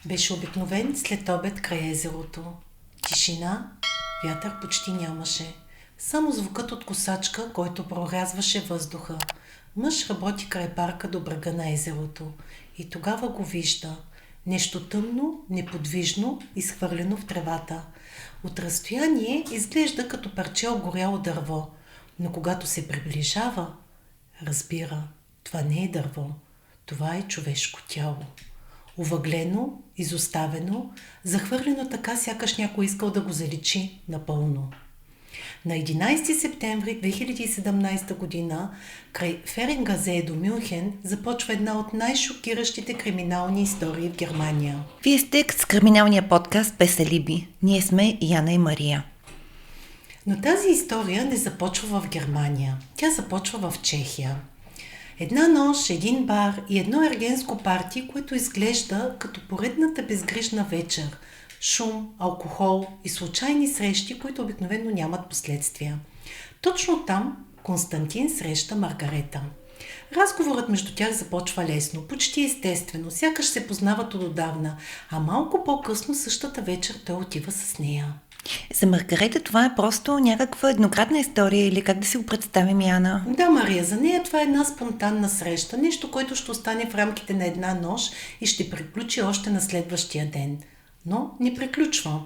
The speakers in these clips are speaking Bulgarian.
Беше обикновен след обед край езерото. Тишина, вятър почти нямаше. Само звукът от косачка, който прорязваше въздуха. Мъж работи край парка до брега на езерото. И тогава го вижда. Нещо тъмно, неподвижно, изхвърлено в тревата. От разстояние изглежда като парче огоряло дърво. Но когато се приближава, разбира, това не е дърво. Това е човешко тяло. Овъглено, изоставено, захвърлено така, сякаш някой искал да го заличи напълно. На 11 септември 2017 година край Ференгазе до Мюнхен започва една от най-шокиращите криминални истории в Германия. Вие сте с криминалния подкаст Без алиби. Ние сме Яна и Мария. Но тази история не започва в Германия. Тя започва в Чехия. Една нощ, един бар и едно ергенско парти, което изглежда като поредната безгрижна вечер. Шум, алкохол и случайни срещи, които обикновено нямат последствия. Точно там Константин среща Маргарета. Разговорът между тях започва лесно, почти естествено, сякаш се познават отдавна, а малко по-късно същата вечер той отива с нея. За Маргарета това е просто някаква еднократна история или как да си го представим, Яна? Да, Мария, за нея това е една спонтанна среща, нещо, което ще остане в рамките на една нощ и ще приключи още на следващия ден. Но не приключва.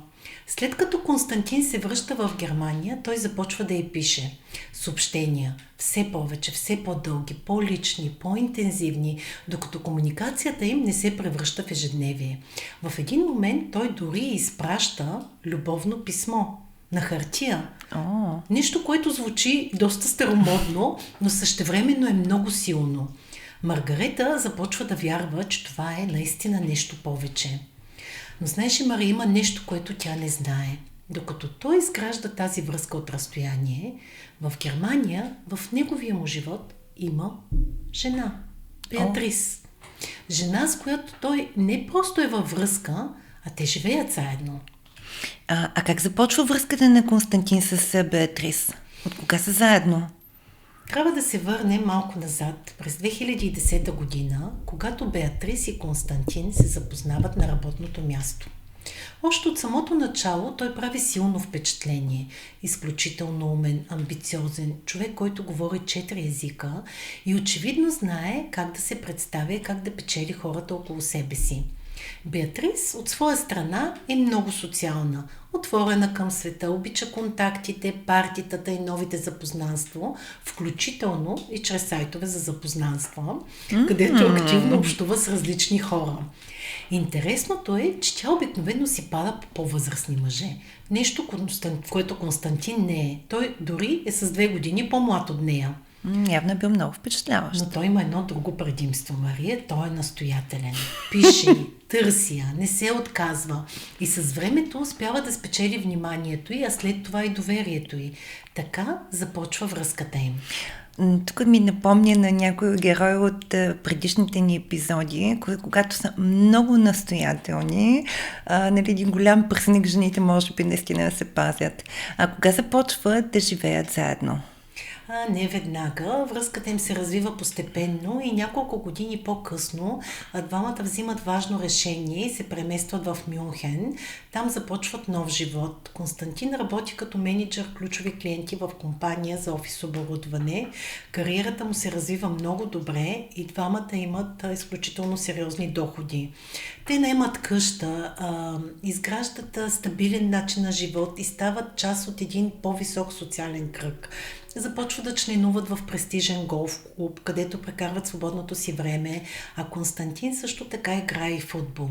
След като Константин се връща в Германия, той започва да й пише съобщения, все повече, все по-дълги, по-лични, по-интензивни, докато комуникацията им не се превръща в ежедневие. В един момент той дори изпраща любовно писмо на хартия. Нещо, което звучи доста старомодно, но същевременно е много силно. Маргарета започва да вярва, че това е наистина нещо повече. Но знаеш ли, Мария, има нещо, което тя не знае. Докато той изгражда тази връзка от разстояние, в Германия, в неговия му живот, има жена. Беатрис. Жена, с която той не просто е във връзка, а те живеят заедно. А как започва връзката на Константин с Беатрис? От кога са заедно? Трябва да се върнем малко назад, през 2010 година, когато Беатрис и Константин се запознават на работното място. Още от самото начало той прави силно впечатление. Изключително умен, амбициозен, човек, който говори 4 езика и очевидно знае как да се представя и как да печели хората около себе си. Беатрис от своя страна е много социална, отворена към света, обича контактите, партитата и новите запознанства, включително и чрез сайтове за запознанства, където активно общува с различни хора. Интересното е, че тя обикновено си пада по по-възрастни мъже. Нещо, в което Константин не е. Той дори е с 2 години по-млад от нея. Явно е бил много впечатляващ. Но той има едно друго предимство, Мария. Той е настоятелен. Пише, търси я, не се отказва. И с времето успява да спечели вниманието й, а след това и доверието й. Така започва връзката им. Тук ми напомня на някои герои от предишните ни епизоди, когато са много настоятелни, един голям пръсник, жените може би наистина да се пазят. А кога започват да живеят заедно? Не веднага. Връзката им се развива постепенно и няколко години по-късно двамата взимат важно решение и се преместват в Мюнхен. Там започват нов живот. Константин работи като мениджър ключови клиенти в компания за офис оборудване. Кариерата му се развива много добре и двамата имат изключително сериозни доходи. Те наемат къща, изграждат стабилен начин на живот и стават част от един по-висок социален кръг. Започват да членуват в престижен голф клуб, където прекарват свободното си време, а Константин също така играе и футбол.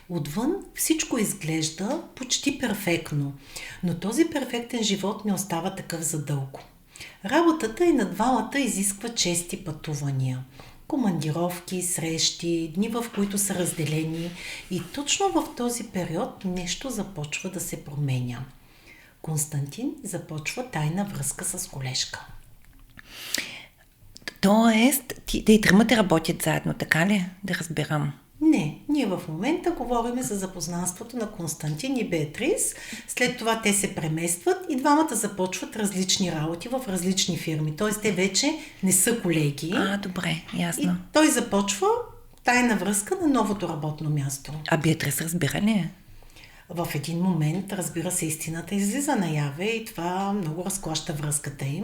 Отвън всичко изглежда почти перфектно, но този перфектен живот не остава такъв задълго. Работата и на двамата изисква чести пътувания. Командировки, срещи, дни, в които са разделени и точно в този период нещо започва да се променя. Константин започва тайна връзка с колежка. Тоест, те и тримата работят заедно, така ли? Да разбирам. Не, ние в момента говорим за запознанството на Константин и Беатрис. След това те се преместват и двамата започват различни работи в различни фирми. Тоест те вече не са колеги. Добре, ясно. И той започва тайна връзка на новото работно място. А Беатрис разбира ли? В един момент, разбира се, истината излиза наяве и това много разклаща връзката им.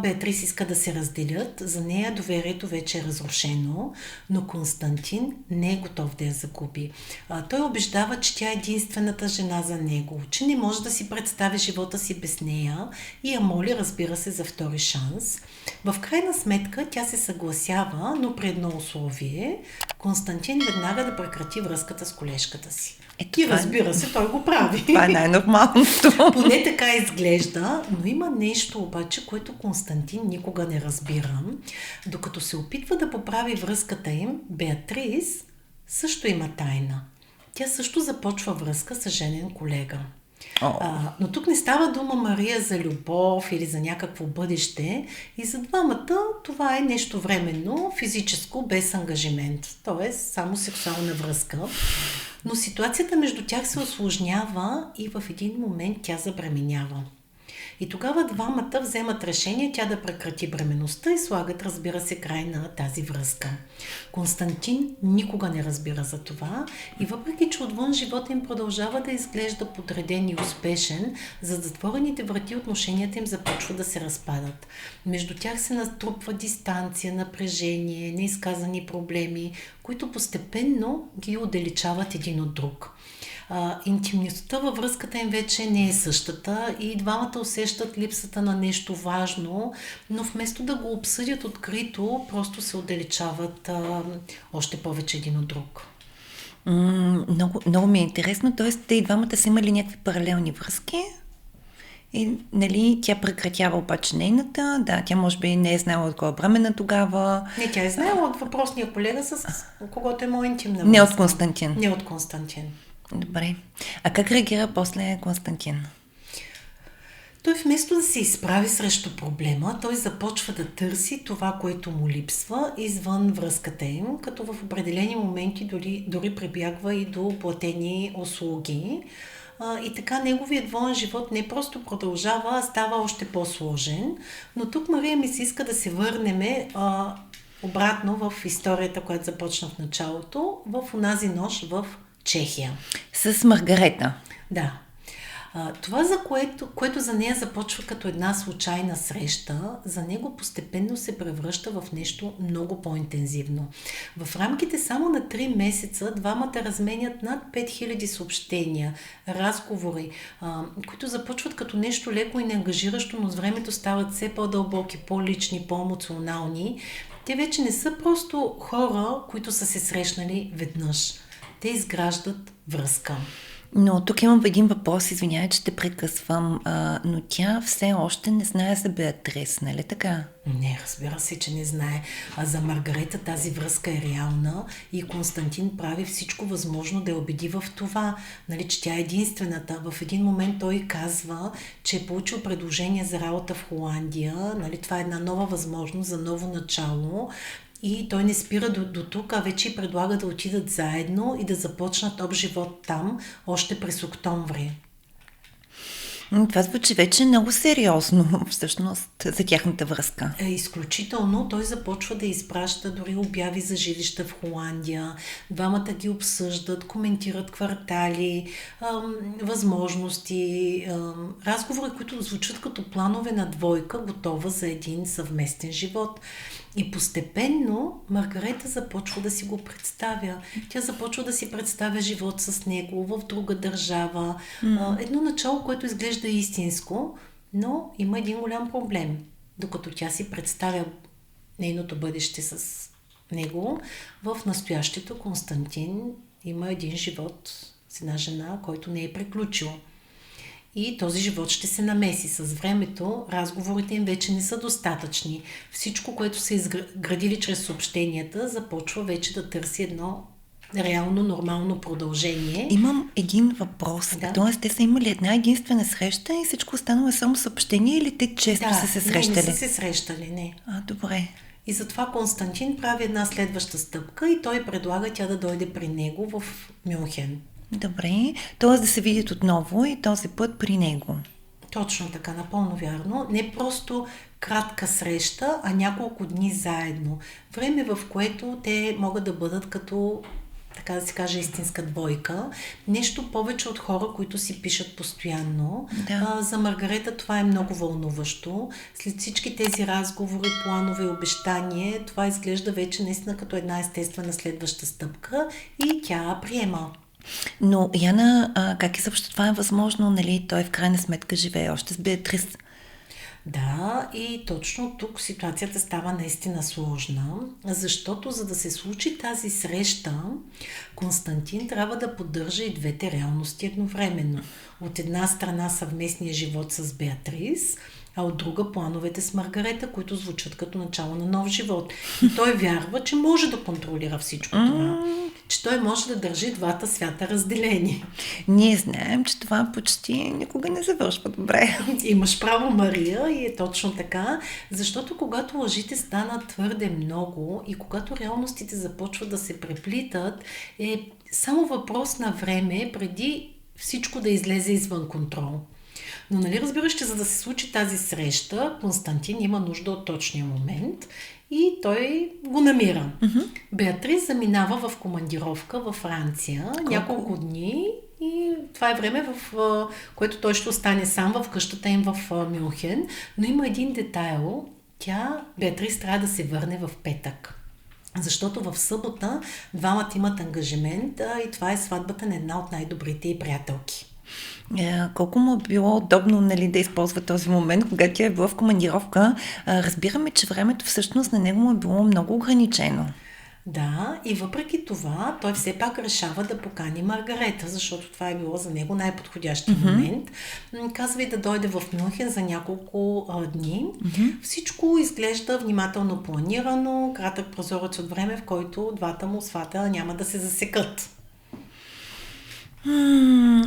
Беатрис иска да се разделят, за нея доверието вече е разрушено, но Константин не е готов да я загуби. Той убеждава, че тя е единствената жена за него, че не може да си представи живота си без нея и я моли, разбира се, за втори шанс. В крайна сметка тя се съгласява, но при едно условие – Константин веднага да прекрати връзката с колежката си. И разбира се, той го прави. Това е най-нормалното. Поне така изглежда, но има нещо обаче, което Константин никога не разбира. Докато се опитва да поправи връзката им, Беатрис също има тайна. Тя също започва връзка с женен колега. Но тук не става дума, Мария, за любов или за някакво бъдеще. И за двамата това е нещо временно, физическо, без ангажимент. Т.е. само сексуална връзка. Но ситуацията между тях се усложнява и в един момент тя забременява. И тогава двамата вземат решение тя да прекрати бременността и слагат, разбира се, край на тази връзка. Константин никога не разбира за това и въпреки, че отвън живота им продължава да изглежда подреден и успешен, за затворените врати отношенията им започват да се разпадат. Между тях се натрупва дистанция, напрежение, неизказани проблеми, които постепенно ги отдалечават един от друг. Интимността във връзката им вече не е същата и двамата усещат липсата на нещо важно, но вместо да го обсъдят открито, просто се отдалечават още повече един от друг. Много ми е интересно, т.е. те и двамата са имали някакви паралелни връзки и нали, тя прекратява обаче нейната, да, тя може би не е знаела от кой е бременна тогава. Не, тя е знаела от въпросния колега, с когото е моя интимна връзка. Не от Константин. Не от Константин. Добре. А как реагира после Константин? Той вместо да се изправи срещу проблема, той започва да търси това, което му липсва извън връзката им, като в определени моменти дори прибягва и до платени услуги. И така неговият двоен живот не просто продължава, а става още по-сложен. Но тук, Мария, ми се иска да се върнем обратно в историята, която започна в началото, в онази нощ в Чехия. С Маргарета. Да. Това, за което за нея започва като една случайна среща, за него постепенно се превръща в нещо много по-интензивно. В рамките само на 3 месеца двамата разменят над 5000 съобщения, разговори, които започват като нещо леко и неангажиращо, но с времето стават все по-дълбоки, по-лични, по-емоционални. Те вече не са просто хора, които са се срещнали веднъж. Те изграждат връзка. Но тук имам един въпрос, извинявай, че те прекъсвам, но тя все още не знае за Беатрис, нали така? Не, разбира се, че не знае. А за Маргарета тази връзка е реална и Константин прави всичко възможно да я убеди в това, нали, че тя е единствената. В един момент той казва, че е получил предложение за работа в Холандия, нали, това е една нова възможност за ново начало. И той не спира до тук, а вече предлага да отидат заедно и да започнат общ живот там, още през октомври. Това звучи вече много сериозно, всъщност, за тяхната връзка. Изключително. Той започва да изпраща дори обяви за жилища в Холандия. Двамата ги обсъждат, коментират квартали, възможности, разговори, които звучат като планове на двойка, готова за един съвместен живот. И постепенно Маргарета започва да си го представя. Тя започва да си представя живот с него в друга държава. Едно начало, което изглежда истинско, но има един голям проблем. Докато тя си представя нейното бъдеще с него, в настоящето Константин има един живот с една жена, който не е приключил. И този живот ще се намеси. С времето разговорите им вече не са достатъчни. Всичко, което са изградили чрез съобщенията, започва вече да търси едно реално, нормално продължение. Имам един въпрос. Да. Тоест, те са имали една единствена среща и всичко останало е само съобщение или те често са се срещали? Не са се срещали, не. Добре. И затова Константин прави една следваща стъпка и той предлага тя да дойде при него в Мюнхен. Добре, т.е. да се видят отново и този път при него. Точно така, напълно вярно. Не просто кратка среща, а няколко дни заедно. Време, в което те могат да бъдат като, така да се каже, истинска двойка. Нещо повече от хора, които си пишат постоянно. Да. За Маргарета това е много вълнуващо. След всички тези разговори, планове и обещания, това изглежда вече наистина като една естествена следваща стъпка и тя приема. Но, Яна, как изобщо това е възможно, нали? Той в крайна сметка живее още с Беатрис. Да, и точно тук ситуацията става наистина сложна, защото за да се случи тази среща, Константин трябва да поддържа и двете реалности едновременно. От една страна съвместния живот с Беатрис, а от друга плановете с Маргарета, които звучат като начало на нов живот. И той вярва, че може да контролира всичко това. Че той може да държи двата свята разделени. Ние знаем, че това почти никога не завършва добре. Имаш право, Мария, и е точно така, защото когато лъжите станат твърде много и когато реалностите започват да се преплитат, е само въпрос на време преди всичко да излезе извън контрол. Но нали разбираш, че за да се случи тази среща, Константин има нужда от точния момент и той го намира. Беатрис заминава в командировка във Франция няколко дни и това е време, в което той ще остане сам в къщата им в Мюнхен. Но има един детайл. Беатрис трябва да се върне в петък. Защото в събота двамата имат ангажимент и това е сватбата на една от най-добрите й приятелки. Колко му е било удобно, нали, да използва този момент, когато тя е била в командировка. Разбираме, че времето всъщност на него му е било много ограничено. Да, и въпреки това, той все пак решава да покани Маргарета, защото това е било за него най-подходящия момент. Казва и да дойде в Мюнхен за няколко дни. Всичко изглежда внимателно планирано, кратък прозорец от време, в който двата му свата няма да се засекат.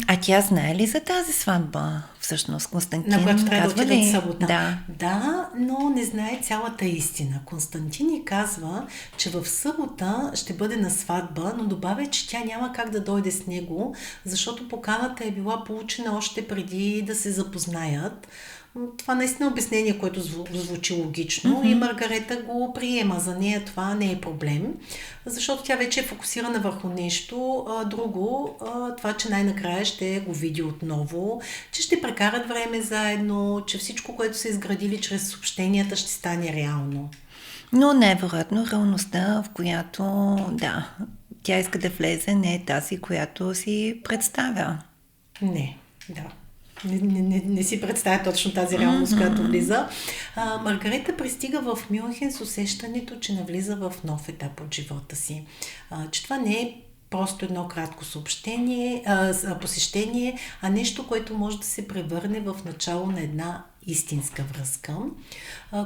А тя знае ли за тази сватба? Всъщност, Константин на която трябва да отидат събота. Да, но не знае цялата истина. Константин ни казва, че в събота ще бъде на сватба, но добавя, че тя няма как да дойде с него, защото поканата е била получена още преди да се запознаят. Това наистина е обяснение, което звучи логично и Маргарета го приема. За нея това не е проблем, защото тя вече е фокусирана върху нещо друго. Това, че най-накрая ще го види отново, че ще прекарат време заедно, че всичко, което са изградили чрез съобщенията, ще стане реално. Но най-вероятно реалността, в която, тя иска да влезе, не е тази, която си представя. Не, да. Не си представя точно тази реалност, която влиза. Маргарета пристига в Мюнхен с усещането, че навлиза в нов етап от живота си. Че това не е просто едно кратко посещение, а нещо, което може да се превърне в начало на една истинска връзка.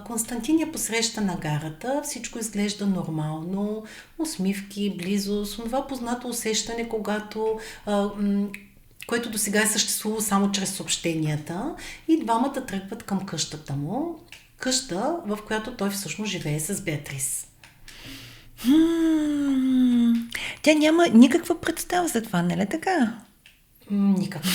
Константин я посреща на гарата, всичко изглежда нормално, усмивки, близост, това познато усещане, което до сега е съществувало само чрез съобщенията, и двамата тръгват към къщата му. Къща, в която той всъщност живее с Беатрис. Тя няма никаква представа за това, нали така? Никаква.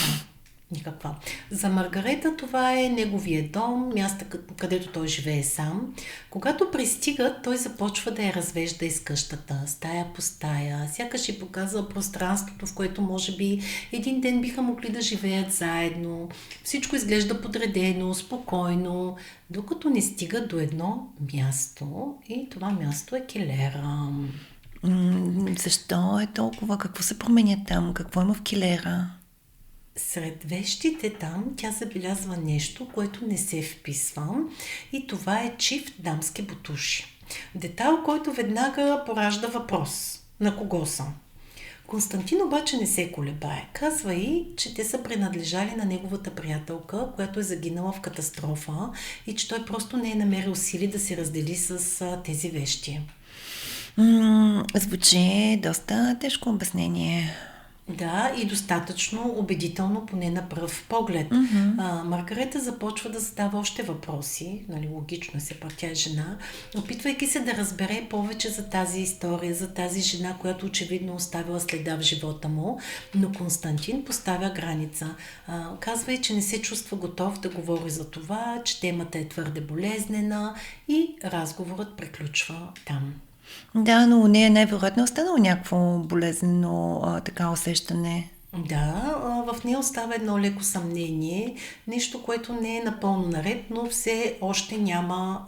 За Маргарета това е неговия дом, място, където той живее сам. Когато пристигат, той започва да я развежда из къщата, стая по стая. Сякаш и показва пространството, в което може би един ден биха могли да живеят заедно. Всичко изглежда подредено, спокойно, докато не стига до едно място, и това място е келера. Защо е толкова? Какво се променя там? Какво има в келера? Сред вещите там тя забелязва нещо, което не се вписва, и това е чифт дамски бутуши. Детайл, който веднага поражда въпрос. На кого са? Константин обаче не се колебае. Казва и, че те са принадлежали на неговата приятелка, която е загинала в катастрофа, и че той просто не е намерил сили да се раздели с тези вещи. Звучи доста тежко обяснение. Да, и достатъчно убедително, поне на пръв поглед. Маргарета започва да задава още въпроси, нали, логично се пак тя е жена, опитвайки се да разбере повече за тази история, за тази жена, която очевидно оставила следа в живота му, но Константин поставя граница. Казва и, че не се чувства готов да говори за това, че темата е твърде болезнена и разговорът приключва там. Да, но у нея най-вероятно е останало някакво болезнено така усещане. Да, в нея остава едно леко съмнение, нещо, което не е напълно наред, но все още няма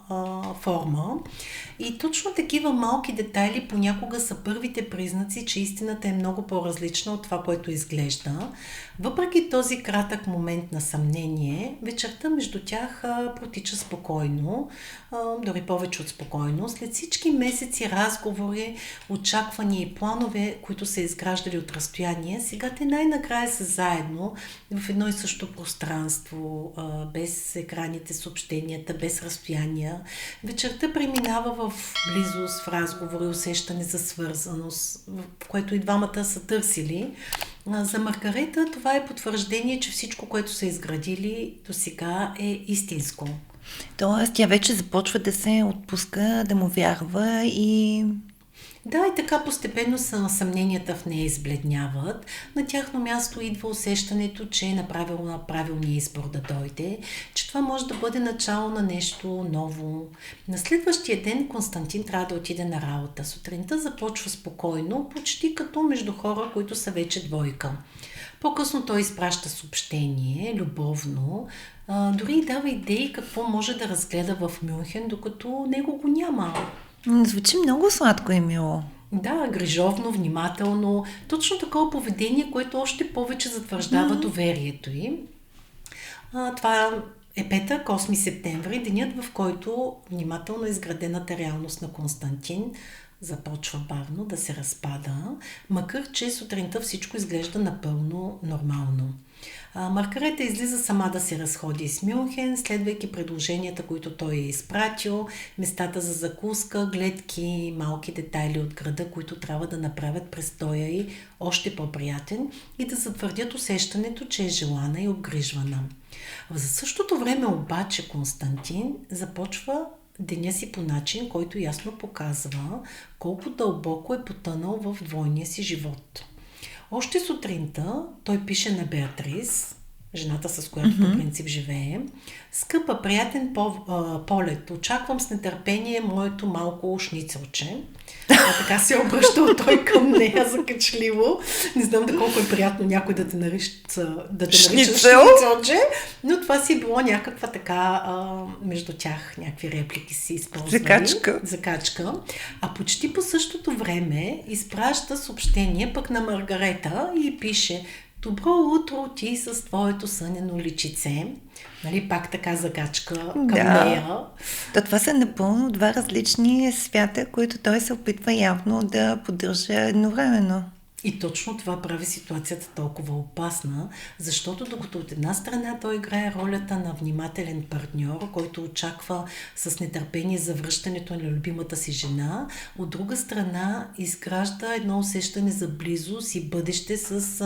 форма. И точно такива малки детайли понякога са първите признаци, че истината е много по-различна от това, което изглежда. Въпреки този кратък момент на съмнение, вечерта между тях протича спокойно, дори повече от спокойно. След всички месеци разговори, очаквания и планове, които са изграждали от разстояние, сега те най-накрая са заедно в едно и също пространство, без екраните, съобщенията, без разстояния. Вечерта преминава в близост, в разговори, усещане за свързаност, в което и двамата са търсили. За Маргарета това е потвърждение, че всичко, което са изградили до сега е истинско. Тоест, тя вече започва да се отпуска, да му вярва и... Да, и така постепенно съмненията в нея избледняват. На тяхно място идва усещането, че е направила правилния избор да дойде, че това може да бъде начало на нещо ново. На следващия ден Константин трябва да отиде на работа. Сутринта започва спокойно, почти като между хора, които са вече двойка. По-късно той изпраща съобщение, любовно, дори дава идеи какво може да разгледа в Мюнхен, докато него го няма. Звучи много сладко и мило. Да, грижовно, внимателно. Точно такова поведение, което още повече затвърждава доверието им. Това е петък, 8 септември, денят, в който внимателно изградената реалност на Константин започва бавно да се разпада, макар че сутринта всичко изглежда напълно нормално. Маргарета излиза сама да се разходи с Мюнхен, следвайки предложенията, които той е изпратил, местата за закуска, гледки, малки детайли от града, които трябва да направят престоя й още по-приятен и да затвърдят усещането, че е желана и обгрижвана. За същото време обаче Константин започва деня си по начин, който ясно показва колко дълбоко е потънал в двойния си живот. Още сутринта той пише на Беатрис, жената с която по принцип живее: "Скъпа, приятен полет, очаквам с нетърпение моето малко шницелче." Така се е обръщал той към нея закачливо. Не знам доколко е приятно някой да те нарича шницелче, но това си е било някаква така между тях, някакви реплики си използвали. Закачка. А почти по същото време изпраща съобщение пък на Маргарета и пише: "Добро утро ти с твоето сънено личице." Нали, пак така закачка към нея. Това са напълно два различни свята, които той се опитва явно да поддържа едновременно. И точно това прави ситуацията толкова опасна, защото докато от една страна той играе ролята на внимателен партньор, който очаква с нетърпение завръщането на любимата си жена, от друга страна изгражда едно усещане за близост и бъдеще с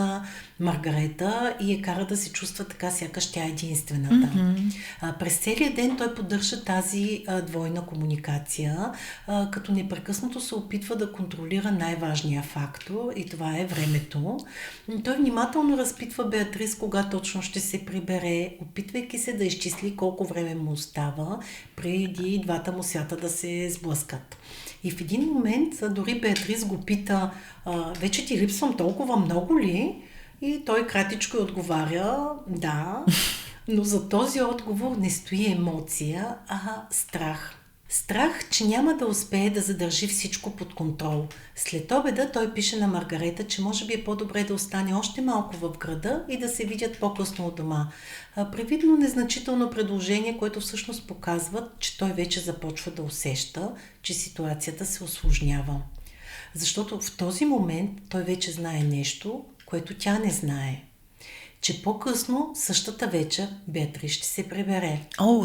Маргарета и я кара да се чувства така, сякаш тя е единствената. През целия ден той поддържа тази двойна комуникация, като непрекъснато се опитва да контролира най-важния фактор, и това е времето. Той внимателно разпитва Беатрис кога точно ще се прибере, опитвайки се да изчисли колко време му остава преди двата му свята да се сблъскат. И в един момент дори Беатрис го пита: "Вече ти липсвам толкова много ли?" И той кратичко отговаря: "Да", но за този отговор не стои емоция, а страх. Страх, че няма да успее да задържи всичко под контрол. След обеда той пише на Маргарета, че може би е по-добре да остане още малко в града и да се видят по-късно от дома. Привидно незначително предложение, което всъщност показва, че той вече започва да усеща, че ситуацията се усложнява. Защото в този момент той вече знае нещо, което тя не знае. Че по-късно, същата вечер, Беатрис ще се прибере.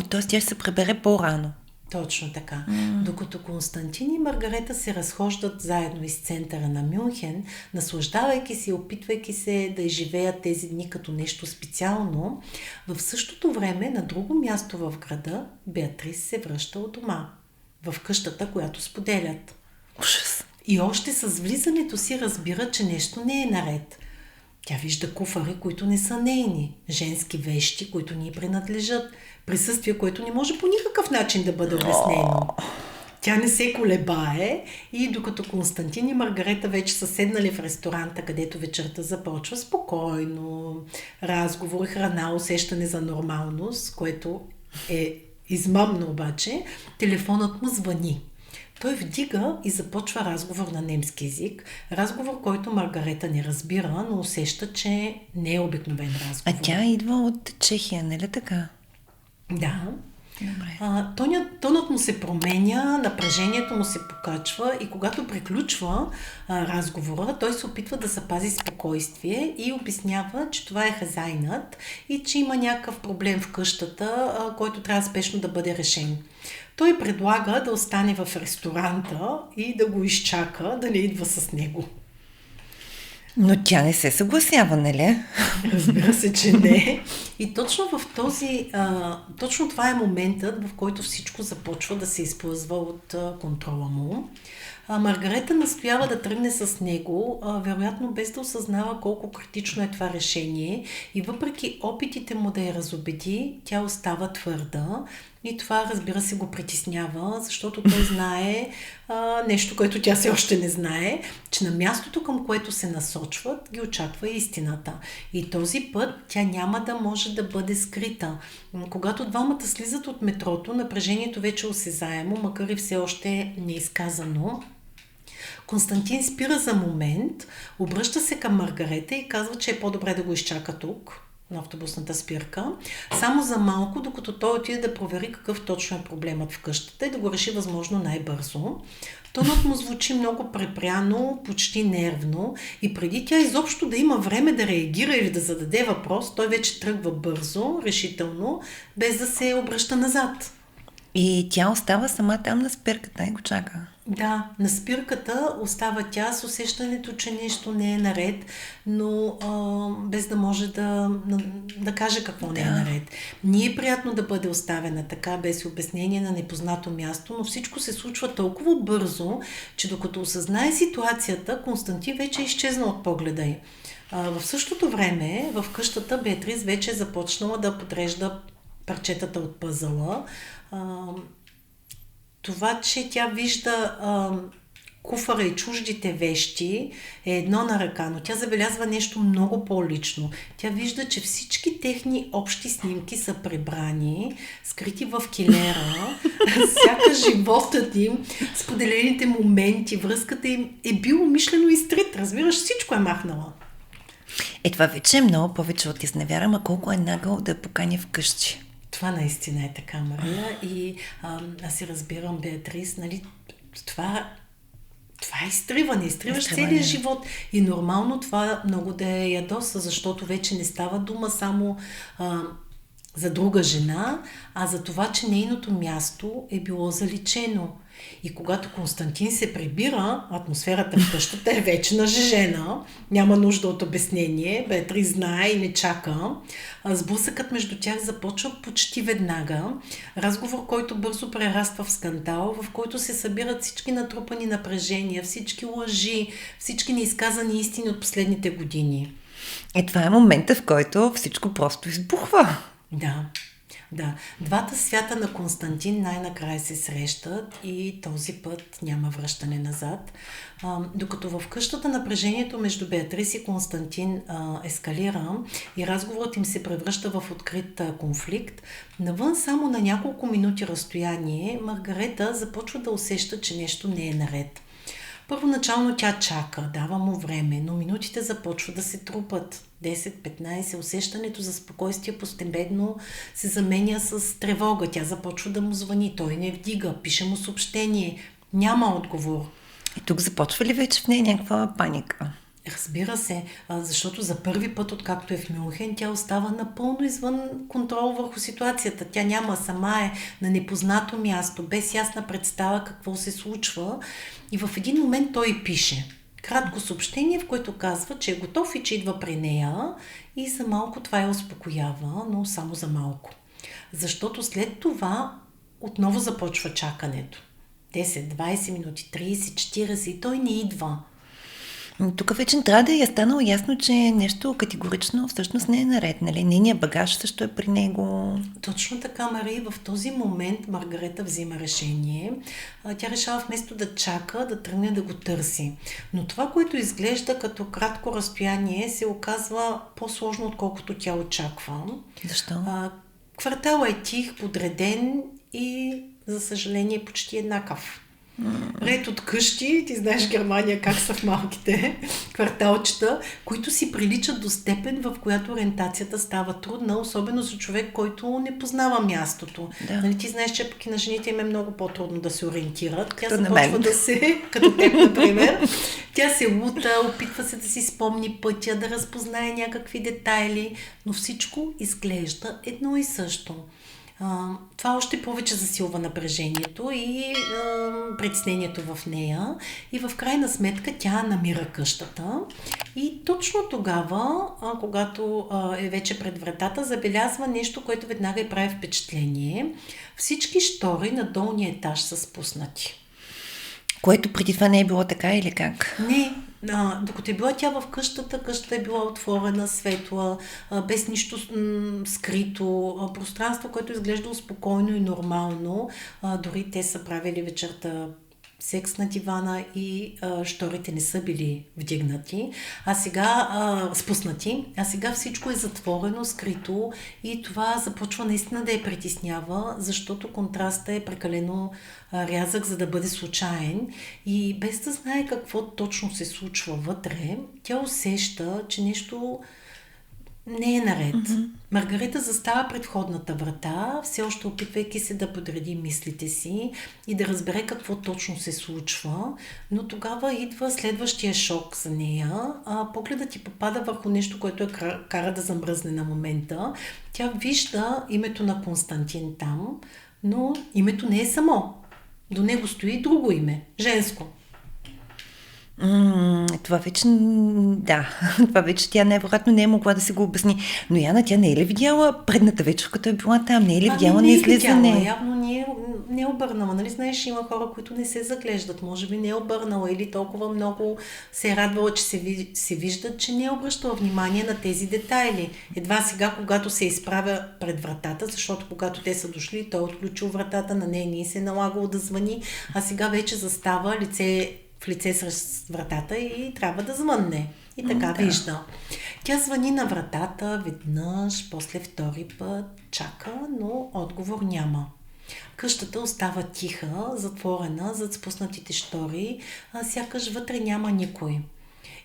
Т.е. тя ще се прибере по-рано. Точно така. Докато Константин и Маргарета се разхождат заедно из центъра на Мюнхен, наслаждавайки се и опитвайки се да изживеят тези дни като нещо специално, в същото време на друго място в града Беатрис се връща от дома, в къщата, която споделят. Ужас. И още с влизането си разбира, че нещо не е наред. Тя вижда куфари, които не са нейни, женски вещи, които ни принадлежат, присъствие, което не може по никакъв начин да бъде обяснено. Тя не се колебае и докато Константин и Маргарета вече са седнали в ресторанта, където вечерта започва спокойно, разговор, храна, усещане за нормалност, което е измамно обаче, телефонът му звъни. Той вдига и започва разговор на немски език. Разговор, който Маргарета не разбира, но усеща, че не е обикновен разговор. А тя идва от Чехия, нали така? Да. Добре. Тонът му се променя, напрежението му се покачва и когато приключва разговора, той се опитва да запази спокойствие и обяснява, че това е хазайнат и че има някакъв проблем в къщата, който трябва спешно да бъде решен. Той предлага да остане в ресторанта и да го изчака, да не идва с него. Но тя не се съгласява, нали? Разбира се, че не. И точно точно това е моментът, в който всичко започва да се изплъзва от контрола му. Маргарета настоява да тръгне с него, вероятно без да осъзнава колко критично е това решение и въпреки опитите му да я разубеди, тя остава твърда и това, разбира се, го притеснява, защото той знае нещо, което тя все още не знае, че на мястото, към което се насочват, ги очаква истината. И този път тя няма да може да бъде скрита. Когато двамата слизат от метрото, напрежението вече е осезаемо, макар и все още неизказано. Константин спира за момент, обръща се към Маргарета и казва, че е по-добре да го изчака тук, на автобусната спирка, само за малко, докато той отиде да провери какъв точно е проблемът в къщата и да го реши възможно най-бързо. Тонът му звучи много препряно, почти нервно и преди тя изобщо да има време да реагира или да зададе въпрос, той вече тръгва бързо, решително, без да се обръща назад. И тя остава сама там на спирката и го чака. Да, на спирката остава тя с усещането, че нещо не е наред, но без да може да каже какво не е наред. Не е приятно да бъде оставена така, без обяснение на непознато място, но всичко се случва толкова бързо, че докато осъзнае ситуацията, Константин вече е изчезнал от погледа й. В същото време, в къщата Беатрис вече е започнала да подрежда парчетата от пъзъла. Това, че тя вижда куфара и чуждите вещи е едно на ръка, но тя забелязва нещо много по-лично. Тя вижда, че всички техни общи снимки са прибрани, скрити в килера, сякаш животът им, споделените моменти, връзката им е бил умишлено изтрит. Разбираш, всичко е махнала. Това вече е много повече от изневяра, ама колко е нагъл да покани вкъщи. Това наистина е така, Мария. И аз си разбирам, Беатрис, нали, това е изтриване. Изтриваш целия живот. И нормално това много да я ядоса, защото вече не става дума само за друга жена, а за това, че нейното място е било заличено. И когато Константин се прибира, атмосферата в къщата е вече нажежена, няма нужда от обяснение, Беатрис знае и не чака. Сблъсъкът между тях започва почти веднага. Разговор, който бързо прераства в скандал, в който се събират всички натрупани напрежения, всички лъжи, всички неизказани истини от последните години. Това е момента, в който всичко просто избухва. Да. Двата свята на Константин най-накрая се срещат и този път няма връщане назад. Докато в къщата напрежението между Беатрис и Константин ескалира и разговорът им се превръща в открит конфликт, навън само на няколко минути разстояние Маргарета започва да усеща, че нещо не е наред. Първоначално тя чака, дава му време, но минутите започват да се трупат. 10-15, усещането за спокойствие постепенно се заменя с тревога. Тя започва да му звъни, той не вдига, пише му съобщение, няма отговор. И тук започва ли вече в нея някаква паника? Разбира се, защото за първи път, откакто е в Мюнхен, тя остава напълно извън контрол върху ситуацията. Тя няма, сама е на непознато място, без ясна представа какво се случва. И в един момент той пише кратко съобщение, в което казва, че е готов и че идва при нея и за малко това я успокоява, но само за малко. Защото след това отново започва чакането. 10, 20 минути, 30, 40 и той не идва. Тук вече трябва да е станало ясно, че нещо категорично всъщност не е наред, нали? Нейният багаж също е при него. Точно така, Мари. В този момент Маргарета взима решение. Тя решава вместо да чака, да тръгне да го търси. Но това, което изглежда като кратко разстояние, се оказва по-сложно, отколкото тя очаква. Защо? Кварталът е тих, подреден и, за съжаление, почти еднакъв. Ред от къщи, ти знаеш Германия как са в малките кварталчета, които си приличат до степен, в която ориентацията става трудна, особено за човек, който не познава мястото. Да. Нали, ти знаеш, че пък и на жените им е много по-трудно да се ориентират. Тя Като започва да се, като теб, например, тя се лута, опитва се да си спомни пътя, да разпознае някакви детайли, но всичко изглежда едно и също. Това още повече засилва напрежението и притеснението в нея и в крайна сметка тя намира къщата и точно тогава, когато е вече пред вратата, забелязва нещо, което веднага й прави впечатление. Всички щори на долния етаж са спуснати. Което преди това не е било така или как? Не, докато е била тя в къщата е била отворена, светла, без нищо скрито, пространство, което изглежда спокойно и нормално. Дори те са правили вечерта секс на дивана и щорите не са били вдигнати, спуснати, а сега всичко е затворено, скрито и това започва наистина да я притеснява, защото контрастът е прекалено рязък, за да бъде случайен и без да знае какво точно се случва вътре, тя усеща, че нещо не е наред. Маргарета застава пред входната врата, все още опитвайки се да подреди мислите си и да разбере какво точно се случва, но тогава идва следващия шок за нея. Погледът ти попада върху нещо, което я кара да замръзне на момента. Тя вижда името на Константин там, но името не е само. До него стои друго име, женско. Това вече, да, това вече тя най-вероятно не е могла да се го обясни. Но Яна, тя не е ли видяла предната вечер, като е била там? Не е ли видяла на излизане? Явно не е обърнала. Нали знаеш, има хора, които не се заглеждат. Може би не е обърнала или толкова много се е радвала, че се виждат, че не е обръщала внимание на тези детайли. Едва сега, когато се изправя пред вратата, защото когато те са дошли, той е отключил вратата, на нея не се е налагало да звъни, а сега вече застава в лице с вратата и трябва да звънне. И така вижда. Тя звъни на вратата веднъж, после втори път, чака, но отговор няма. Къщата остава тиха, затворена зад спуснатите щори, сякаш вътре няма никой.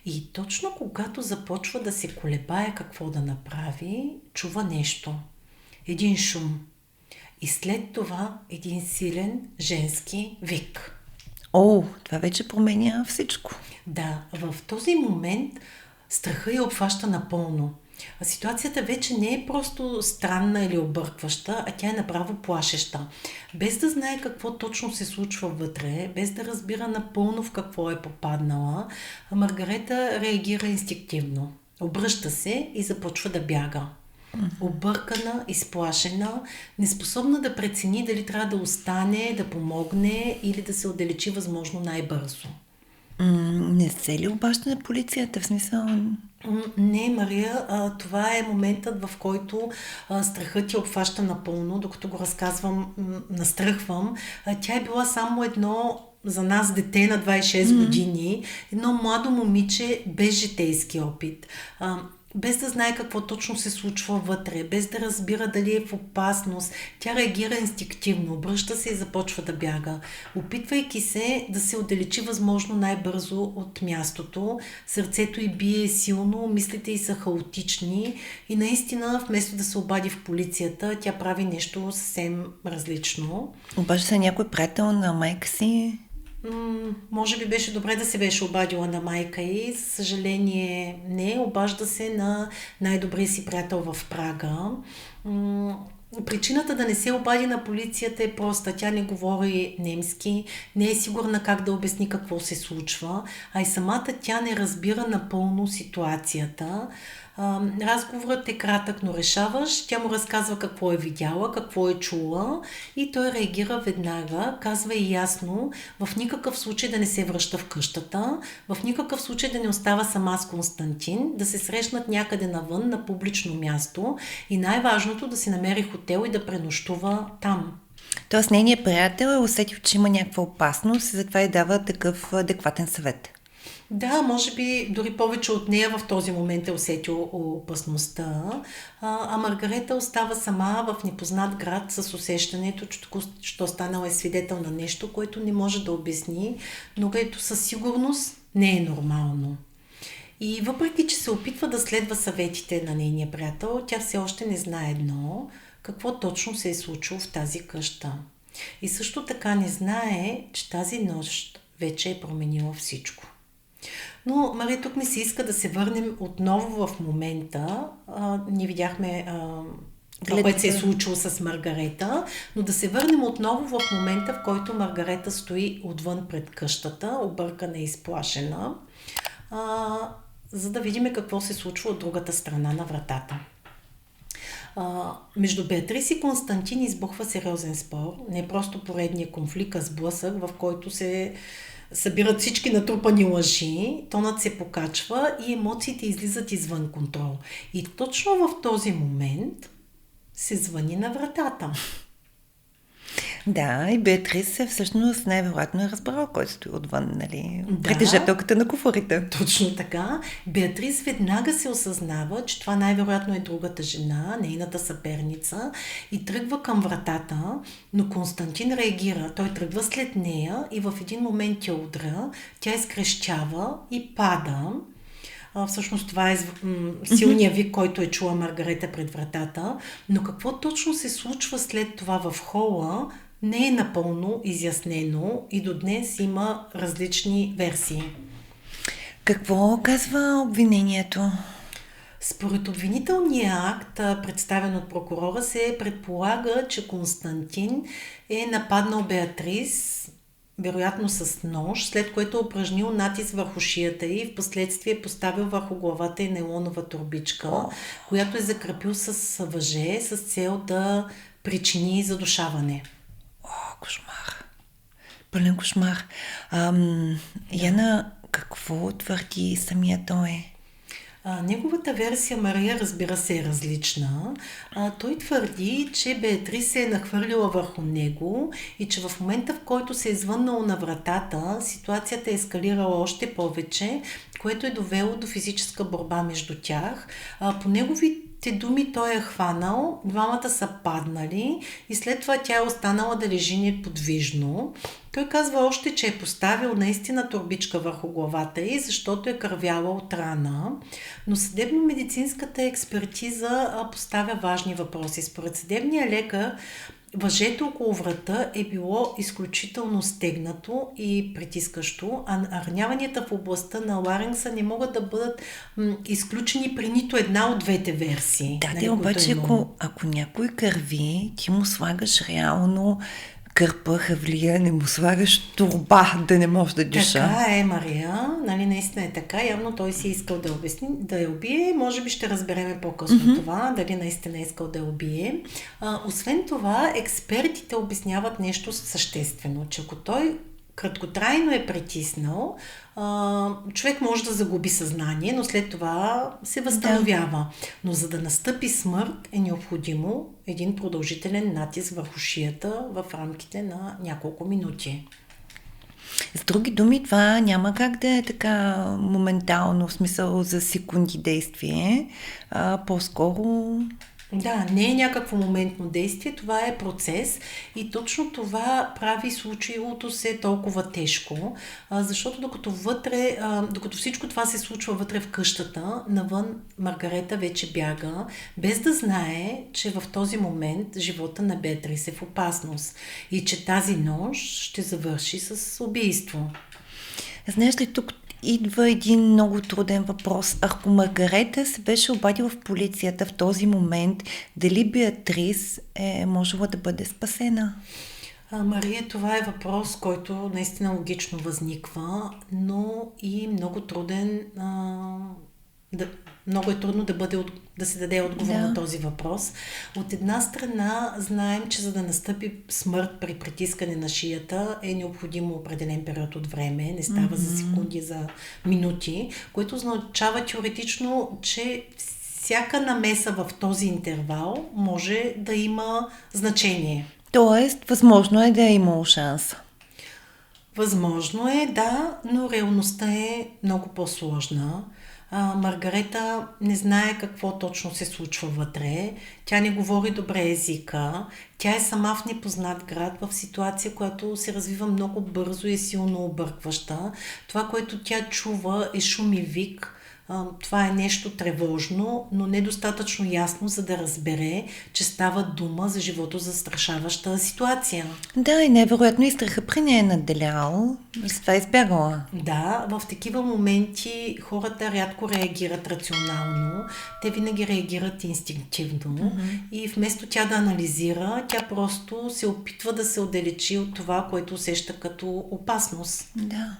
И точно когато започва да се колебае какво да направи, чува нещо. Един шум. И след това един силен женски вик. Това вече променя всичко. Да, в този момент страха я обхваща напълно. Ситуацията вече не е просто странна или объркваща, а тя е направо плашеща. Без да знае какво точно се случва вътре, без да разбира напълно в какво е попаднала, Маргарета реагира инстинктивно. Обръща се и започва да бяга. Объркана, изплашена, неспособна да прецени дали трябва да остане, да помогне или да се отдалечи възможно най-бързо. Не се ли обажда на полицията? В смисъл... Не, Мария, това е моментът, в който страхът я обхваща напълно, докато го разказвам, настръхвам. Тя е била само едно за нас дете на 26 години, едно младо момиче без житейски опит. Без да знае какво точно се случва вътре, без да разбира дали е в опасност, тя реагира инстинктивно, обръща се и започва да бяга. Опитвайки се да се отдалечи възможно най-бързо от мястото, сърцето й бие силно, мислите й са хаотични и наистина вместо да се обади в полицията, тя прави нещо съвсем различно. Обажда се някой приятел на майка си? Може би беше добре да се беше обадила на майка и, за съжаление не, обажда се на най-добрия си приятел в Прага. Причината да не се обади на полицията е проста. Тя не говори немски, не е сигурна как да обясни какво се случва, а и самата тя не разбира напълно ситуацията. Разговорът е кратък, но решаваш. Тя му разказва какво е видяла, какво е чула и той реагира веднага. Казва и ясно, в никакъв случай да не се връща в къщата, в никакъв случай да не остава сама с Константин, да се срещнат някъде навън, на публично място и най-важното да си намери хотел и да пренощува там. Тоест нейният приятел е усетил, че има някаква опасност и затова й дава такъв адекватен съвет. Да, може би дори повече от нея в този момент е усетил опасността, а Маргарета остава сама в непознат град с усещането, че току-що станала е свидетел на нещо, което не може да обясни, но което със сигурност не е нормално. И въпреки, че се опитва да следва съветите на нейния приятел, тя все още не знае едно, какво точно се е случило в тази къща. И също така не знае, че тази нощ вече е променила всичко. Но, Мария, тук ми се иска да се върнем отново в момента. Ние видяхме това, което се е случило с Маргарета, но да се върнем отново в момента, в който Маргарета стои отвън пред къщата, объркана и изплашена, за да видим какво се случва от другата страна на вратата. Между Беатрис и Константин избухва сериозен спор. Не просто поредния конфликт, а сблъсък, в който се събират всички натрупани лъжи, тонът се покачва и емоциите излизат извън контрол. И точно в този момент се звъни на вратата. Да, и Беатрис всъщност най-вероятно е разбрала кой стои отвън, нали? Притежателката на куфарите. Точно така. Беатрис веднага се осъзнава, че това най-вероятно е другата жена, нейната съперница, и тръгва към вратата, но Константин реагира. Той тръгва след нея и в един момент я удря, тя изкрещява и пада. Всъщност това е силният вик, който е чула Маргарета пред вратата, но какво точно се случва след това в хола, не е напълно изяснено и до днес има различни версии. Какво казва обвинението? Според обвинителния акт, представен от прокурора, се предполага, че Константин е нападнал Беатрис, вероятно с нож, след което е упражнил натиск върху шията й и в последствие е поставил върху главата й нейлонова торбичка, която е закрепил с въже с цел да причини задушаване. Кошмар. Пълен кошмар. Яна, какво твърди самия той? Неговата версия, Мария, разбира се, е различна. Той твърди, че Беатрис се е нахвърлила върху него и че в момента, в който се е звъннало на вратата, ситуацията е ескалирала още повече, което е довело до физическа борба между тях. По неговите думи той е хванал, двамата са паднали и след това тя е останала да лежи неподвижно. Той казва още, че е поставил наистина торбичка върху главата й, защото е кървяла от рана, но съдебно-медицинската експертиза поставя важни въпроси. Според съдебния лекар, въжето около врата е било изключително стегнато и притискащо, а раняванията в областта на ларингса не могат да бъдат изключени при нито една от двете версии. Да, обаче ако някой кърви, ти му слагаш реално кърпа, хавлия, не му слагаш турба, да не може да диша. Така е, Мария. Нали, наистина е така. Явно той си е искал да обясни, да я убие. Може би ще разбереме по-късно това, дали наистина е искал да я убие. Освен това, експертите обясняват нещо съществено, че ако той краткотрайно е притиснал, човек може да загуби съзнание, но след това се възстановява. Да. Но за да настъпи смърт е необходимо един продължителен натиск върху шията в рамките на няколко минути. С други думи, това няма как да е така моментално, в смисъл за секунди действие, по-скоро Да, не е някакво моментно действие, това е процес и точно това прави случилото се толкова тежко, защото докато всичко това се случва вътре в къщата, навън Маргарета вече бяга, без да знае, че в този момент живота на Беатрис е в опасност и че тази нощ ще завърши с убийство. Знаеш ли, тук идва един много труден въпрос. Ако Маргарета се беше обадила в полицията в този момент, дали Беатрис е можела да бъде спасена? Мария, това е въпрос, който наистина логично възниква, но и много труден. Много е трудно да се даде отговор на този въпрос. От една страна знаем, че за да настъпи смърт при притискане на шията е необходимо определен период от време. Не става за секунди, за минути, което означава теоретично, че всяка намеса в този интервал може да има значение. Тоест, възможно е да е имало шанс. Възможно е, да, но реалността е много по-сложна. Маргарета не знае какво точно се случва вътре. Тя не говори добре езика. Тя е сама в непознат град, в ситуация, която се развива много бързо и е силно объркваща. Това, което тя чува, е шум и вик. Това е нещо тревожно, но недостатъчно ясно, за да разбере, че става дума за животозастрашаваща ситуация. Да, и невероятно и страха при нея е надделял, затова избягала. Да, в такива моменти хората рядко реагират рационално, те винаги реагират инстинктивно и вместо тя да анализира, тя просто се опитва да се отдалечи от това, което усеща като опасност. Да.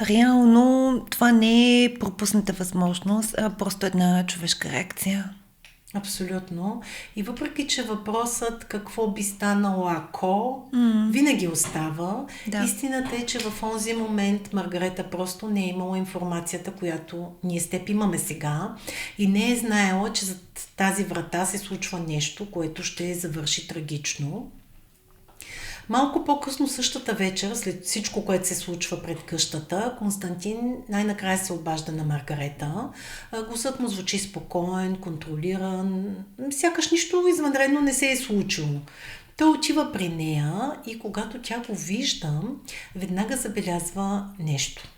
Реално това не е пропусната възможност, а просто една човешка реакция. Абсолютно. И въпреки, че въпросът какво би станало ако винаги остава, истината е, че в онзи момент Маргарета просто не е имала информацията, която ние с теб имаме сега и не е знаела, че зад тази врата се случва нещо, което ще завърши трагично. Малко по-късно същата вечер, след всичко, което се случва пред къщата, Константин най-накрая се обажда на Маргарета. Гласът му звучи спокоен, контролиран, сякаш нищо извънредно не се е случило. Той отива при нея и когато тя го вижда, веднага забелязва нещо.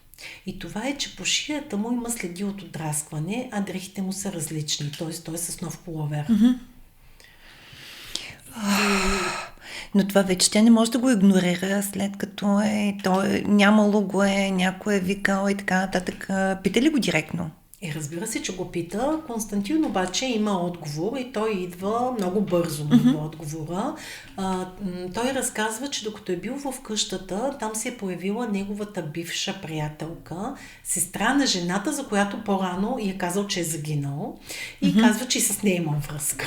И това е, че по шията му има следи от отраскване, а дрехите му са различни, т.е. той е с нов пуловер. Но това вече тя не може да го игнорира, след като нямало го е, някой е викал и така нататък. Пита ли го директно? Разбира се, че го пита. Константин обаче има отговор и той идва много бързо на отговора. Той разказва, че докато е бил в къщата, там се е появила неговата бивша приятелка, сестра на жената, за която по-рано и е казал, че е загинал. И казва, че и с нея има връзка.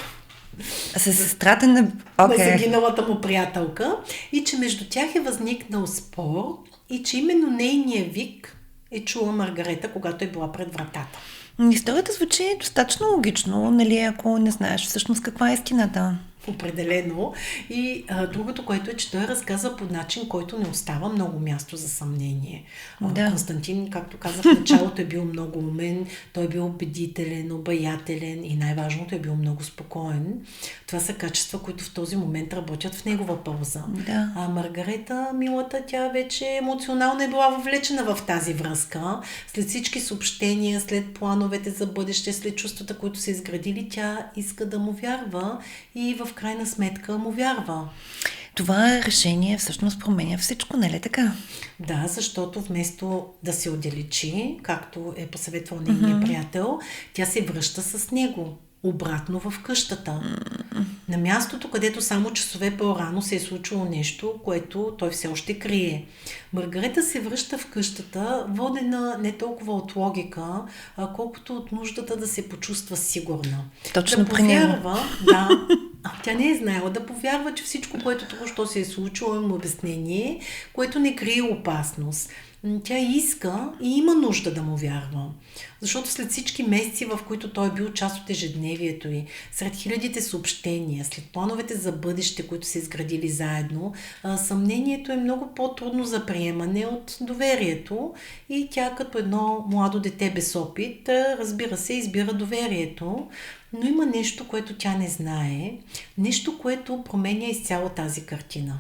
С сестрата на загиналата му приятелка и че между тях е възникнал спор и че именно нейния вик е чула Маргарета, когато е била пред вратата. Историята звучи достатъчно логично, нали, ако не знаеш всъщност каква е истината. Определено. И другото, което е, че той разказва по начин, който не остава много място за съмнение. Константин, както казах, в началото е бил много умен, той е бил убедителен, обаятелен и най-важното е бил много спокоен. Това са качества, които в този момент работят в негова полза. Да. А Маргарета, милата, тя вече емоционално е била въвлечена в тази връзка. След всички съобщения, след плановете за бъдеще, след чувствата, които са изградили, тя иска да му вярва и в крайна сметка му вярва. Това решение всъщност променя всичко, нали така? Да, защото вместо да се отдалечи, както е посъветвал нейния приятел, тя се връща с него обратно в къщата. На мястото, където само часове по-рано се е случило нещо, което той все още крие. Маргарета се връща в къщата, водена не толкова от логика, колкото от нуждата да се почувства сигурна. Точно да повярва, тя не е знаела да повярва, че всичко, което току-що се е случило, има обяснение, което не крие опасност. Тя иска и има нужда да му вярва. Защото след всички месеци, в които той е бил част от ежедневието й, сред хилядите съобщения, след плановете за бъдеще, които са изградили заедно, съмнението е много по-трудно за приемане от доверието и тя като едно младо дете без опит, разбира се, избира доверието, но има нещо, което тя не знае, нещо, което променя изцяло тази картина.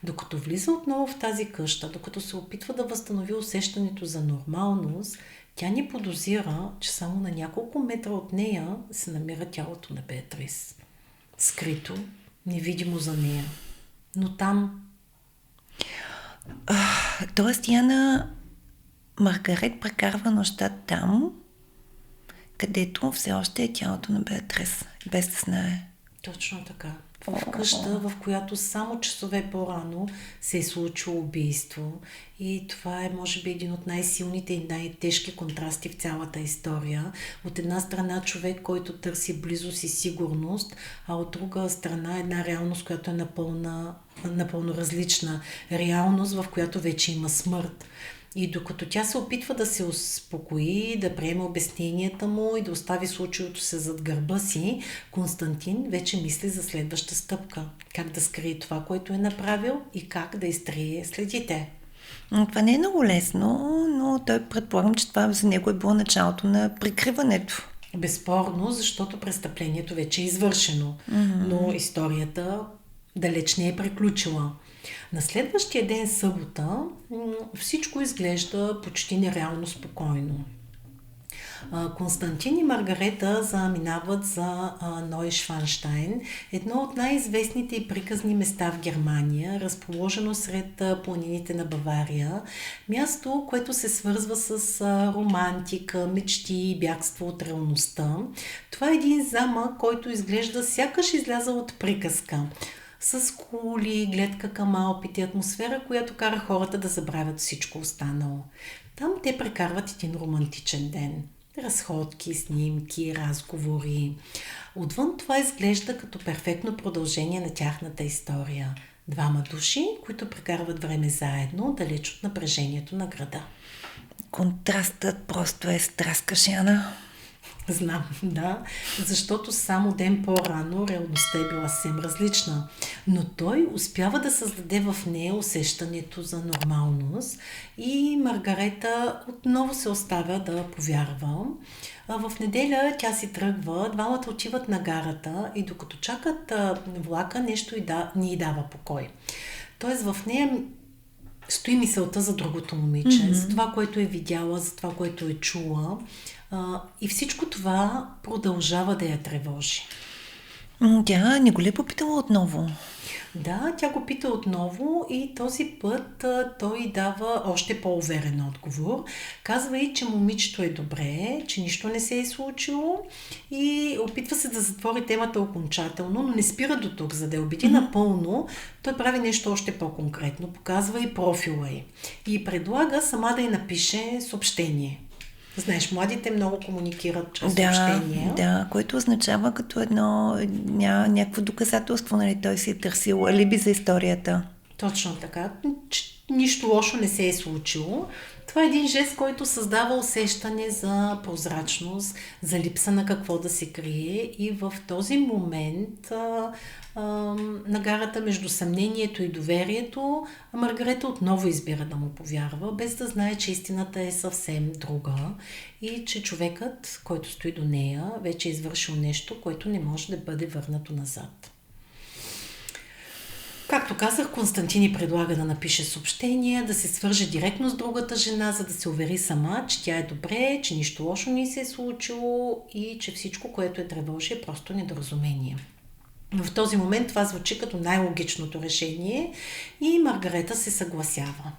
Докато влиза отново в тази къща, докато се опитва да възстанови усещането за нормалност, тя не подозира, че само на няколко метра от нея се намира тялото на Беатрис. Скрито, невидимо за нея. Но там... Тоест, Яна, Маргарет прекарва нощта там, където все още е тялото на Беатрис, без да знае. Точно така. В къща, в която само часове по-рано се е случило убийство. И това е, може би, един от най-силните и най-тежки контрасти в цялата история. От една страна човек, който търси близост и сигурност, а от друга страна една реалност, която е напълно различна. Реалност, в която вече има смърт. И докато тя се опитва да се успокои, да приеме обясненията му и да остави случилото се зад гърба си, Константин вече мисли за следваща стъпка. Как да скрие това, което е направил и как да изтрие следите. Това не е много лесно, но той предполагам, че това за него е било началото на прикриването. Безспорно, защото престъплението вече е извършено, но историята далеч не е приключила. На следващия ден, събота, всичко изглежда почти нереално спокойно. Константин и Маргарета заминават за Нойшванштайн, едно от най-известните и приказни места в Германия, разположено сред планините на Бавария, място, което се свързва с романтика, мечти и бягство от реалността. Това е един замък, който изглежда сякаш излязъл от приказка. С кули, гледка към Алпите, атмосфера, която кара хората да забравят всичко останало. Там те прекарват един романтичен ден. Разходки, снимки, разговори. Отвън това изглежда като перфектно продължение на тяхната история. Двама души, които прекарват време заедно, далеч от напрежението на града. Контрастът просто е стряскащ, Яна. Знам, да, защото само ден по-рано реалността е била съвсем различна. Но той успява да създаде в нея усещането за нормалност и Маргарета отново се оставя да повярва. В неделя тя си тръгва, двамата отиват на гарата и докато чакат влака, нещо не й дава покой. Тоест в нея стои мисълта за другото момиче, за това, което е видяла, за това, което е чула. И всичко това продължава да я тревожи. Тя не го ли е попитала отново? Да, тя го пита отново и този път той дава още по-уверен отговор. Казва и, че момичето е добре, че нищо не се е случило и опитва се да затвори темата окончателно, но не спира до тук, за да я убеди напълно. Той прави нещо още по-конкретно, показва и профила й и предлага сама да й напише съобщение. Знаеш, младите много комуникират чрез съобщения. Да, което означава като някакво доказателство, нали, той си е търсил алиби за историята. Точно така. Нищо лошо не се е случило. Това е един жест, който създава усещане за прозрачност, за липса на какво да се крие и в този момент на гарата между съмнението и доверието, Маргарета отново избира да му повярва, без да знае, че истината е съвсем друга и че човекът, който стои до нея, вече е извършил нещо, което не може да бъде върнато назад. Както казах, Константин предлага да напише съобщение, да се свърже директно с другата жена, за да се увери сама, че тя е добре, че нищо лошо не се е случило и че всичко, което е тревожи, е просто недоразумение. В този момент това звучи като най-логичното решение и Маргарета се съгласява.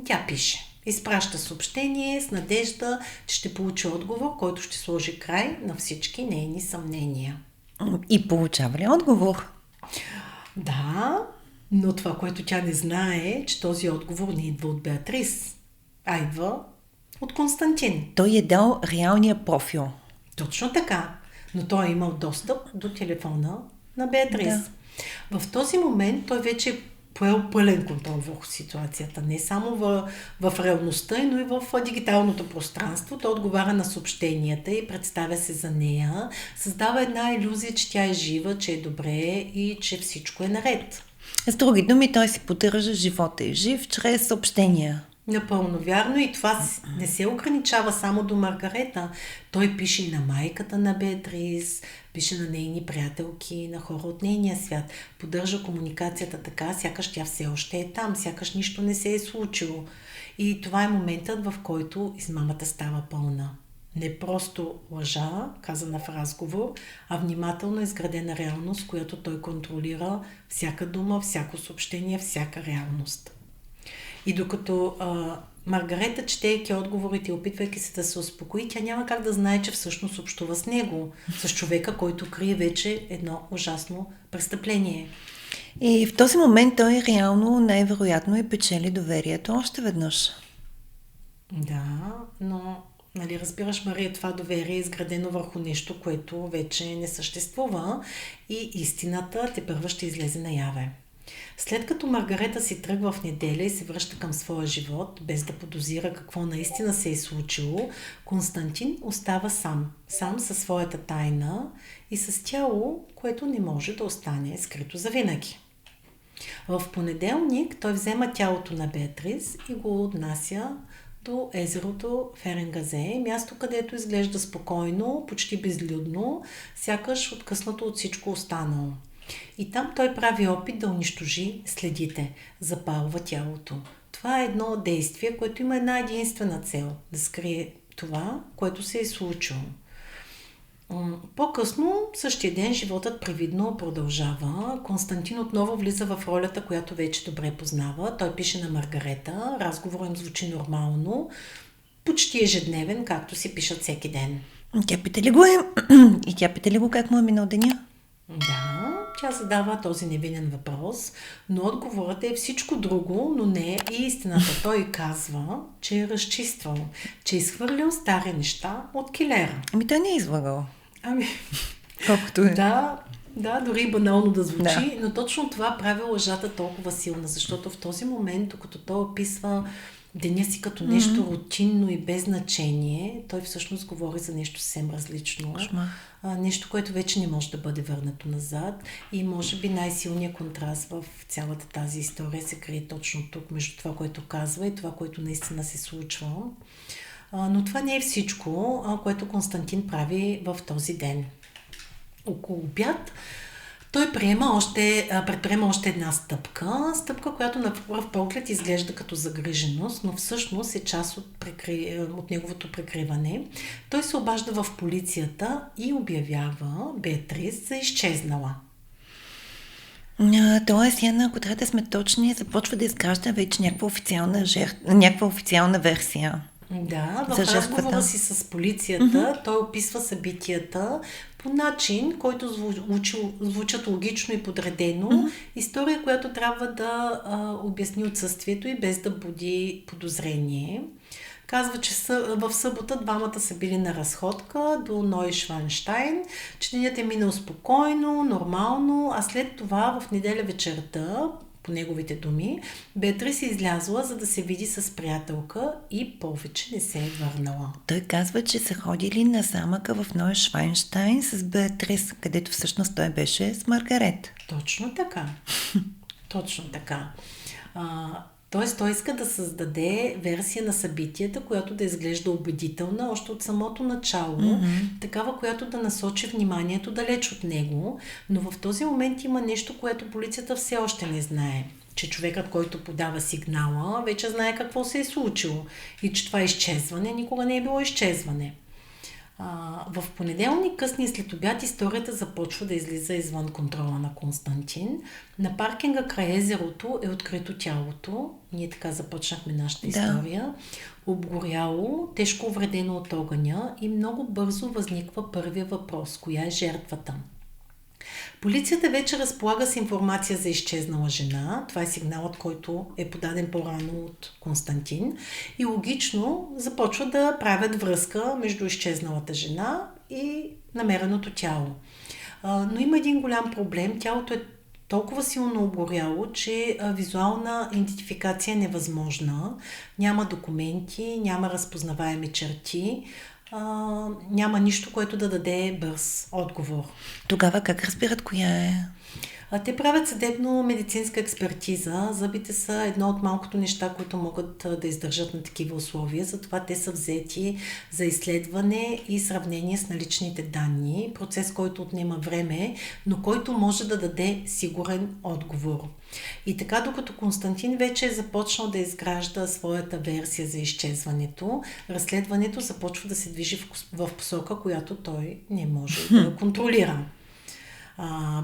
Тя пише. Изпраща съобщение с надежда, че ще получи отговор, който ще сложи край на всички нейни съмнения. И получава ли отговор? Да, но това, което тя не знае, е, че този отговор не идва от Беатрис, а идва от Константин. Той е дал реалния профил. Точно така, но той е имал достъп до телефона на Беатрис. Да. В този момент той вече поел пълен контрол върху ситуацията. Не само в реалността, но и в дигиталното пространство. Той отговаря на съобщенията и представя се за нея. Създава една илюзия, че тя е жива, че е добре и че всичко е наред. С други думи, той си поддържа живота и жив чрез съобщения. Напълно вярно, и това не се ограничава само до Маргарета. Той пише и на майката на Беатрис, пише на нейни приятелки, на хора от нейния свят. Поддържа комуникацията така, сякаш тя все още е там, сякаш нищо не се е случило. И това е моментът, в който измамата става пълна. Не просто лъжа, казана в разговор, а внимателно изградена реалност, която той контролира всяка дума, всяко съобщение, всяка реалност. И докато Маргарета, четейки отговорите и опитвайки се да се успокои, тя няма как да знае, че всъщност общува с него, с човека, който крие вече едно ужасно престъпление. И в този момент той реално най-вероятно и печели доверието още веднъж. Да, но разбираш, Мария, това доверие е изградено върху нещо, което вече не съществува и истината тепърва ще излезе наяве. След като Маргарета си тръгва в неделя и се връща към своя живот, без да подозира какво наистина се е случило, Константин остава сам със своята тайна и с тяло, което не може да остане скрито завинаги. В понеделник той взема тялото на Беатрис и го отнася до езерото Ференгазе, място, където изглежда спокойно, почти безлюдно, сякаш откъснато от всичко останало. И там той прави опит да унищожи следите, запалва тялото. Това е едно действие, което има една единствена цел – да скрие това, което се е случило. По-късно, същия ден, животът привидно продължава. Константин отново влиза в ролята, която вече добре познава. Той пише на Маргарета, разговорът им звучи нормално, почти ежедневен, както си пишат всеки ден. Тя пита ли го как му е минал деня? Да, тя задава този невинен въпрос, но отговорът е всичко друго, но не и истината. Той казва, че е разчиствал, че е изхвърлил стари неща от килера. Той не е излагал. Колкото е. Да, дори банално да звучи, но точно това прави лъжата толкова силна, защото в този момент, докато той описва деня си като нещо рутинно и без значение, той всъщност говори за нещо съвсем различно. Нещо, което вече не може да бъде върнато назад и може би най-силният контраст в цялата тази история се крие точно тук, между това, което казва и това, което наистина се случва. Но това не е всичко, което Константин прави в този ден. Около обяд той предприема още една стъпка, която на пръв поглед изглежда като загриженост, но всъщност е част от неговото прикриване. Той се обажда в полицията и обявява Беатрис за изчезнала. Тоест, Яна, ако трябва да сме точни, започва да изгражда вече някаква официална версия. Да, в разговора си с полицията той описва събитията по начин, който звучат логично и подредено. История, която трябва да обясни отсъствието и без да буди подозрение. Казва, че в събота двамата са били на разходка до Нойшванштайн, че денят е минал спокойно, нормално, а след това в неделя вечерта, по неговите думи, Беатрис е излязла, за да се види с приятелка и повече не се е върнала. Той казва, че са ходили на замъка в Нойшванштайн с Беатрис, където всъщност той беше с Маргарет. Точно така. Точно така. Тоест, той иска да създаде версия на събитията, която да изглежда убедителна още от самото начало, такава, която да насочи вниманието далеч от него, но в този момент има нещо, което полицията все още не знае. Че човекът, който подава сигнала, вече знае какво се е случило и че това изчезване никога не е било изчезване. В понеделник, късния след обяд, историята започва да излиза извън контрола на Константин. На паркинга край езерото е открито тялото. Ние така започнахме нашата история. Обгоряло, тежко увредено от огъня и много бързо възниква първия въпрос. Коя е жертвата? Полицията вече разполага с информация за изчезнала жена. Това е сигналът, който е подаден по-рано от Константин. И логично започва да правят връзка между изчезналата жена и намереното тяло. Но има един голям проблем. Тялото е толкова силно обгоряло, че визуална идентификация е невъзможна. Няма документи, няма разпознаваеми черти, няма нищо, което да даде бърз отговор. Тогава как разбират коя е? Те правят съдебно-медицинска експертиза. Зъбите са едно от малкото неща, които могат да издържат на такива условия. Затова те са взети за изследване и сравнение с наличните данни. Процес, който отнема време, но който може да даде сигурен отговор. И така, докато Константин вече е започнал да изгражда своята версия за изчезването, разследването започва да се движи в посока, която той не може да контролира.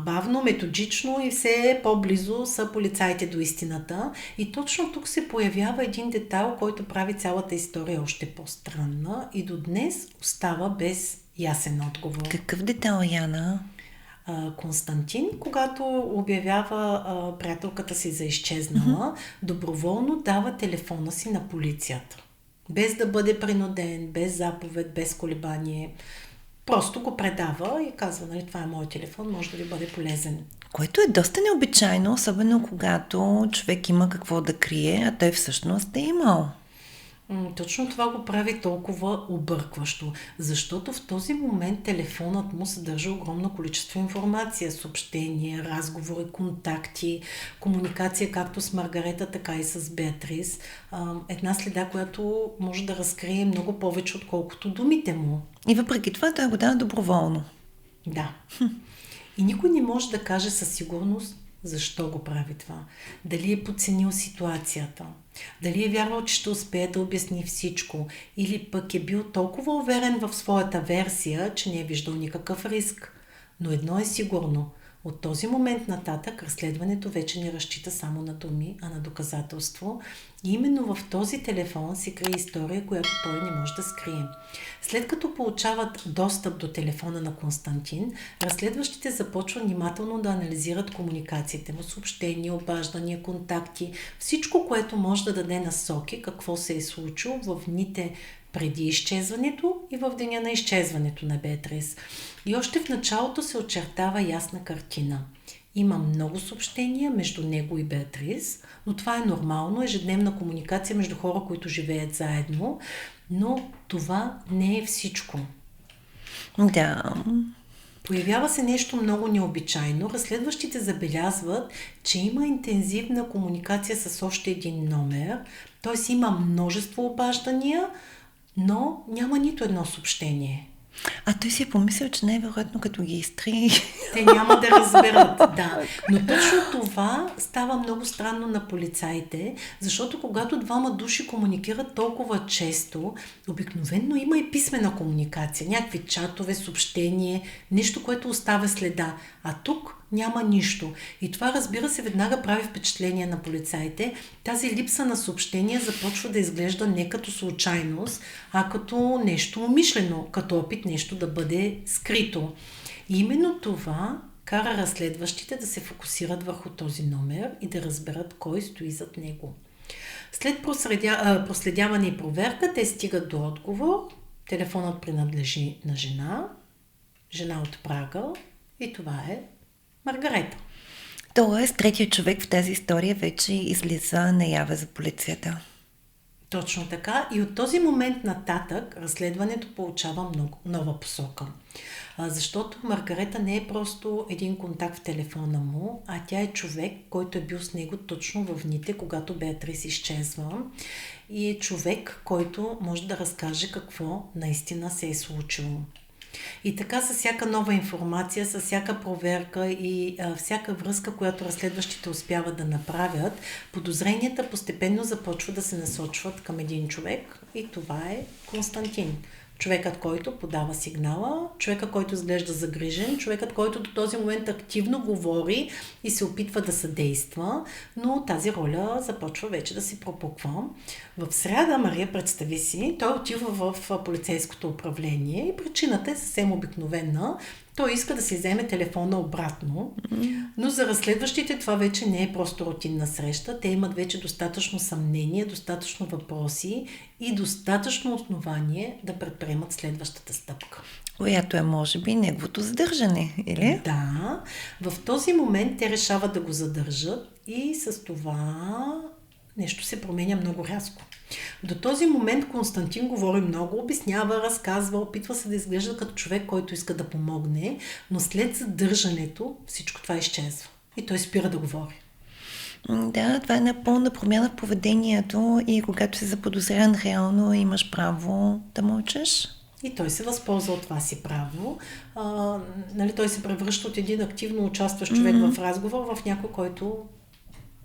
Бавно, методично и все по-близо са полицаите до истината. И точно тук се появява един детайл, който прави цялата история още по-странна и до днес остава без ясен отговор. Какъв детайл, Яна? Константин, когато обявява приятелката си за изчезнала, доброволно дава телефона си на полицията. Без да бъде принуден, без заповед, без колебание. Просто го предава и казва, нали, това е моят телефон, може да ви бъде полезен. Което е доста необичайно, особено когато човек има какво да крие, а той всъщност е имал. Точно това го прави толкова объркващо, защото в този момент телефонът му съдържа огромно количество информация, съобщения, разговори, контакти, комуникация както с Маргарета, така и с Беатрис. Една следа, която може да разкрие много повече, отколкото думите му. И въпреки това той го дава доброволно. Да. И никой не може да каже със сигурност защо го прави това. Дали е подценил ситуацията, дали е вярвал, че ще успее да обясни всичко, или пък е бил толкова уверен в своята версия, че не е виждал никакъв риск. Но едно е сигурно. От този момент нататък разследването вече не разчита само на думи, а на доказателство. И именно в този телефон се крие история, която той не може да скрие. След като получават достъп до телефона на Константин, разследващите започват внимателно да анализират комуникациите му, съобщения, обаждания, контакти, всичко, което може да даде насоки какво се е случило в дните преди изчезването и в деня на изчезването на Беатрис. И още в началото се очертава ясна картина. Има много съобщения между него и Беатрис, но това е нормално, ежедневна комуникация между хора, които живеят заедно, но това не е всичко. Да. Появява се нещо много необичайно. Разследващите забелязват, че има интензивна комуникация с още един номер, т.е. има множество обаждания, но няма нито едно съобщение. А той си е помислил, че най-вероятно като ги изтри. Те няма да разберат, да. Но точно това става много странно на полицаите, защото когато двама души комуникират толкова често, обикновено има и писмена комуникация, някакви чатове, съобщение, нещо, което оставя следа. А тук няма нищо. И това, разбира се, веднага прави впечатление на полицаите. Тази липса на съобщение започва да изглежда не като случайност, а като нещо умишлено, като опит нещо да бъде скрито. И именно това кара разследващите да се фокусират върху този номер и да разберат кой стои зад него. След проследяване и проверка, те стигат до отговор. Телефонът принадлежи на жена от Прага, и това е Маргарета. Тоест, третият човек в тази история вече излиза наяве за полицията. Точно така. И от този момент нататък разследването получава много нова посока. Защото Маргарета не е просто един контакт в телефона му, а тя е човек, който е бил с него точно в дните, когато Беатрис изчезва. И е човек, който може да разкаже какво наистина се е случило. И така с всяка нова информация, с всяка проверка и всяка връзка, която разследващите успяват да направят, подозренията постепенно започват да се насочват към един човек и това е Константин. Човекът, който подава сигнала, човекът, който изглежда загрижен, човекът, който до този момент активно говори и се опитва да съдейства, но тази роля започва вече да се пропуква. В сряда, Мария, представи си, той отива в полицейското управление и причината е съвсем обикновена. Той иска да си вземе телефона обратно, но за разследващите това вече не е просто рутинна среща. Те имат вече достатъчно съмнение, достатъчно въпроси и достатъчно основание да предприемат следващата стъпка. Която е, може би, неговото задържане, или? Да, в този момент те решават да го задържат и с това нещо се променя много рязко. До този момент Константин говори много, обяснява, разказва, опитва се да изглежда като човек, който иска да помогне, но след задържането всичко това изчезва и той спира да говори. Да, това е напълна промяна в поведението и когато си заподозрян, реално имаш право да мълчиш. И той се възползва от това си право. Нали, той се превръща от един активно участващ човек в разговор в някой, който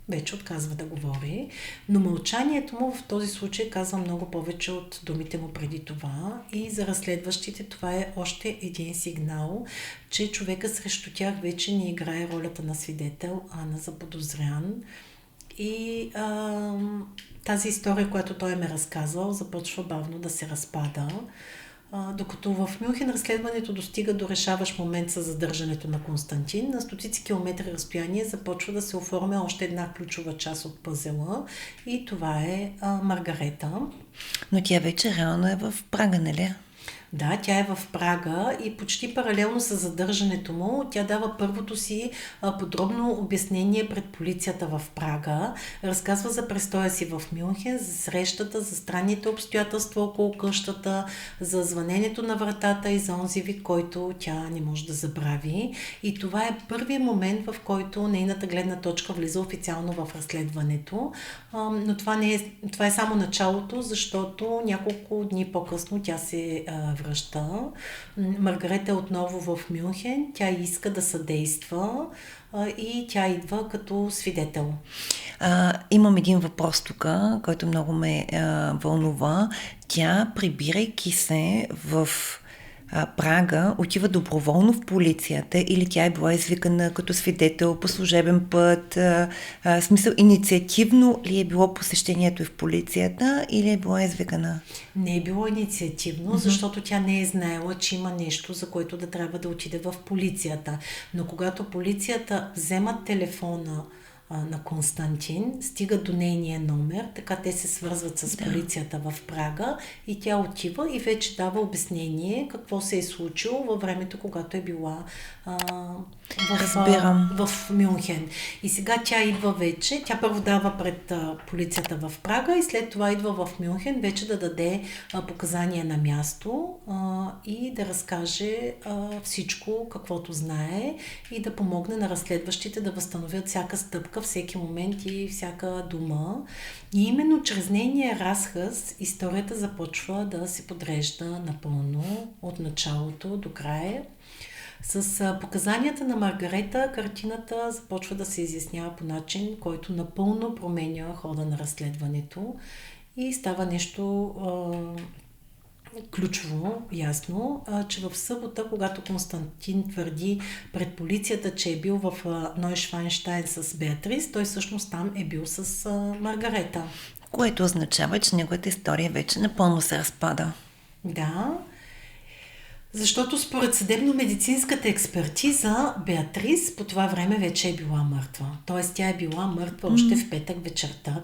вече отказва да говори. Но мълчанието му в този случай казва много повече от думите му преди това. И за разследващите това е още един сигнал, че човека срещу тях вече не играе ролята на свидетел, а на заподозрян. И тази история, която той ме разказвал, започва бавно да се разпада. Докато в Мюнхен разследването достига до решаващ момент с задържането на Константин, на стотици километри разстояние започва да се оформя още една ключова част от пъзела и това е Маргарета. Но тя вече реално е в Прага, нали? Да, тя е в Прага и почти паралелно с задържането му тя дава първото си подробно обяснение пред полицията в Прага. Разказва за престоя си в Мюнхен, за срещата, за странните обстоятелства около къщата, за звъненето на вратата и за онзи вид, който тя не може да забрави. И това е първият момент, в който нейната гледна точка влиза официално в разследването. Но това е само началото, защото няколко дни по-късно тя се връща. Маргарета е отново в Мюнхен. Тя иска да съдейства и тя идва като свидетел. Имам един въпрос тук, който много ме вълнува. Тя, прибирайки се в Прага, отива доброволно в полицията или тя е била извикана като свидетел по служебен път? Смисъл, инициативно ли е било посещението в полицията или е била извикана? Не е било инициативно, защото тя не е знаела, че има нещо, за което да трябва да отиде в полицията. Но когато полицията взема телефона на Константин, стига до нейния номер, така те се свързват с полицията в Прага и тя отива и вече дава обяснение какво се е случило във времето, когато е била в Мюнхен. И сега тя идва вече, тя първо дава пред полицията в Прага и след това идва в Мюнхен вече да даде показания на място и да разкаже всичко, каквото знае и да помогне на разследващите да възстановят всяка стъпка, всеки момент и всяка дума. И именно чрез нейния разказ историята започва да се подрежда напълно от началото до края. С показанията на Маргарета картината започва да се изяснява по начин, който напълно променя хода на разследването и става нещо ключово, ясно, че в събота, когато Константин твърди пред полицията, че е бил в Нойшвайнщайн с Беатрис, той всъщност там е бил с Маргарета. Което означава, че неговата история вече напълно се разпада. Да, защото според съдебно-медицинската експертиза Беатрис по това време вече е била мъртва. Тоест тя е била мъртва още в петък вечерта.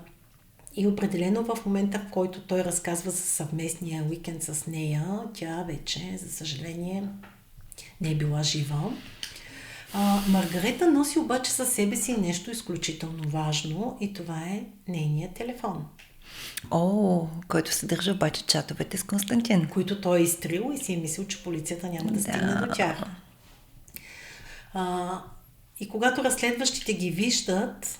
И определено в момента, в който той разказва за съвместния уикенд с нея, тя вече, за съжаление, не е била жива. Маргарета носи обаче със себе си нещо изключително важно и това е нейният телефон. Който съдържа обаче чатовете с Константин. Които той е изтрил и си е мислил, че полицията няма да стигне до тях. И когато разследващите ги виждат,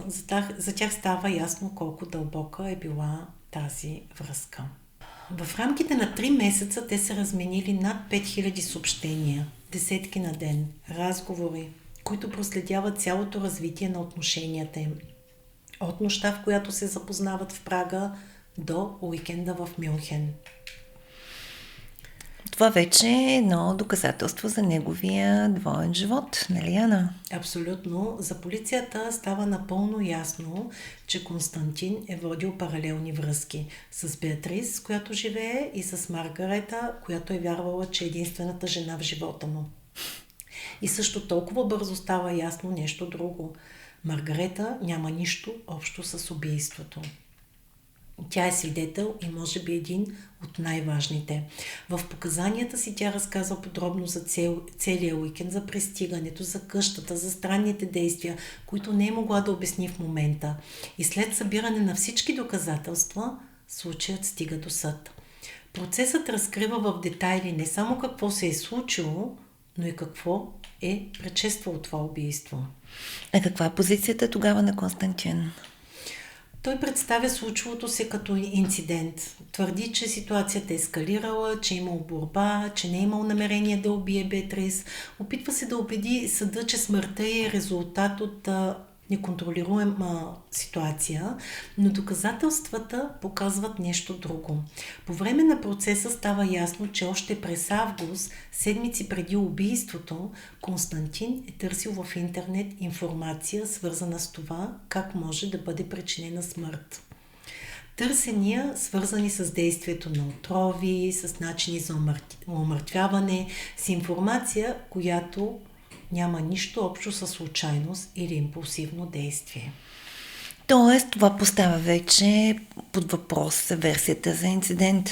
за тях става ясно колко дълбока е била тази връзка. В рамките на 3 месеца те са разменили над 5000 съобщения, десетки на ден, разговори, които проследяват цялото развитие на отношенията им. От нощта, в която се запознават в Прага, до уикенда в Мюнхен. Това вече е едно доказателство за неговия двоен живот, нали, Ана? Абсолютно. За полицията става напълно ясно, че Константин е водил паралелни връзки с Беатрис, с която живее, и с Маргарета, която е вярвала, че е единствената жена в живота му. И също толкова бързо става ясно нещо друго. Маргарета няма нищо общо с убийството. Тя е свидетел и може би един от най-важните. В показанията си тя разказва подробно за целия уикенд, за пристигането, за къщата, за странните действия, които не е могла да обясни в момента. И след събиране на всички доказателства, случаят стига до съд. Процесът разкрива в детайли не само какво се е случило, но и какво е предшествало това убийство. А каква е позицията тогава на Константин? Той представя случилото се като инцидент. Твърди, че ситуацията е ескалирала, че е имал борба, че не е имал намерение да убие Беатрис. Опитва се да убеди съда, че смъртта е резултат от неконтролируема ситуация, но доказателствата показват нещо друго. По време на процеса става ясно, че още през август, седмици преди убийството, Константин е търсил в интернет информация, свързана с това, как може да бъде причинена смърт. Търсения, свързани с действието на отрови, с начини за умъртвяване, с информация, която няма нищо общо със случайност или импулсивно действие. Тоест, това поставя вече под въпрос версията за инцидент.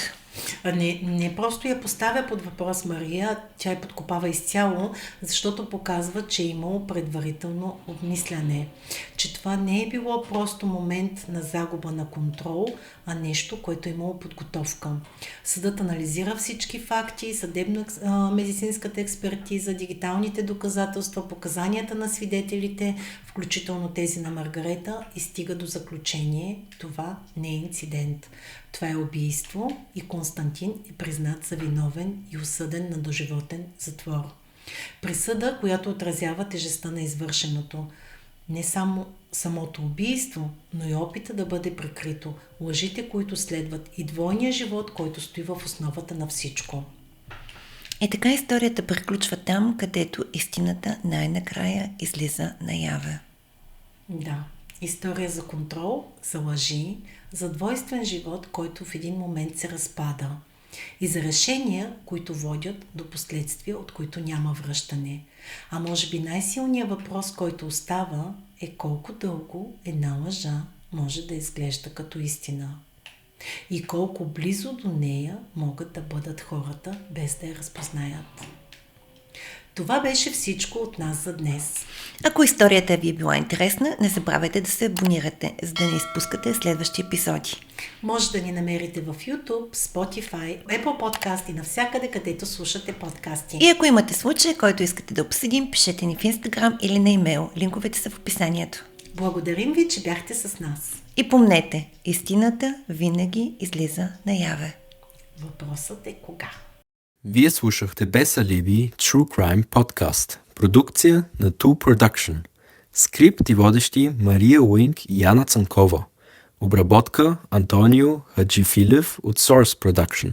Не просто я поставя под въпрос Мария, тя я подкопава изцяло, защото показва, че е имало предварително обмисляне. Че това не е било просто момент на загуба на контрол, а нещо, което е имало подготовка. Съдът анализира всички факти, съдебно-медицинската експертиза, дигиталните доказателства, показанията на свидетелите, включително тези на Маргарета, и стига до заключение: това не е инцидент. Това е убийство и Константин е признат за виновен и осъден на доживотен затвор. Присъда, която отразява тежестта на извършеното. Не само самото убийство, но и опита да бъде прикрито, лъжите, които следват, и двойния живот, който стои в основата на всичко. И така историята приключва там, където истината най-накрая излиза наяве. Да. История за контрол, за лъжи, за двойствен живот, който в един момент се разпада. И за решения, които водят до последствия, от които няма връщане. А може би най-силният въпрос, който остава, е колко дълго една лъжа може да изглежда като истина. И колко близо до нея могат да бъдат хората, без да я разпознаят. Това беше всичко от нас за днес. Ако историята ви е била интересна, не забравяйте да се абонирате, за да не изпускате следващи епизоди. Може да ни намерите в YouTube, Spotify, Apple Podcast и навсякъде, където слушате подкасти. И ако имате случай, който искате да обсъдим, пишете ни в Instagram или на имейл. Линковете са в описанието. Благодарим ви, че бяхте с нас. И помнете, истината винаги излиза наяве. Въпросът е кога? Вие слушахте Без алиби True Crime Podcast. Продукция на Two Production. Скрипт и водещи Мария Уинг и Яна Цанкова. Обработка Антонио Хаджифилев от Source Production.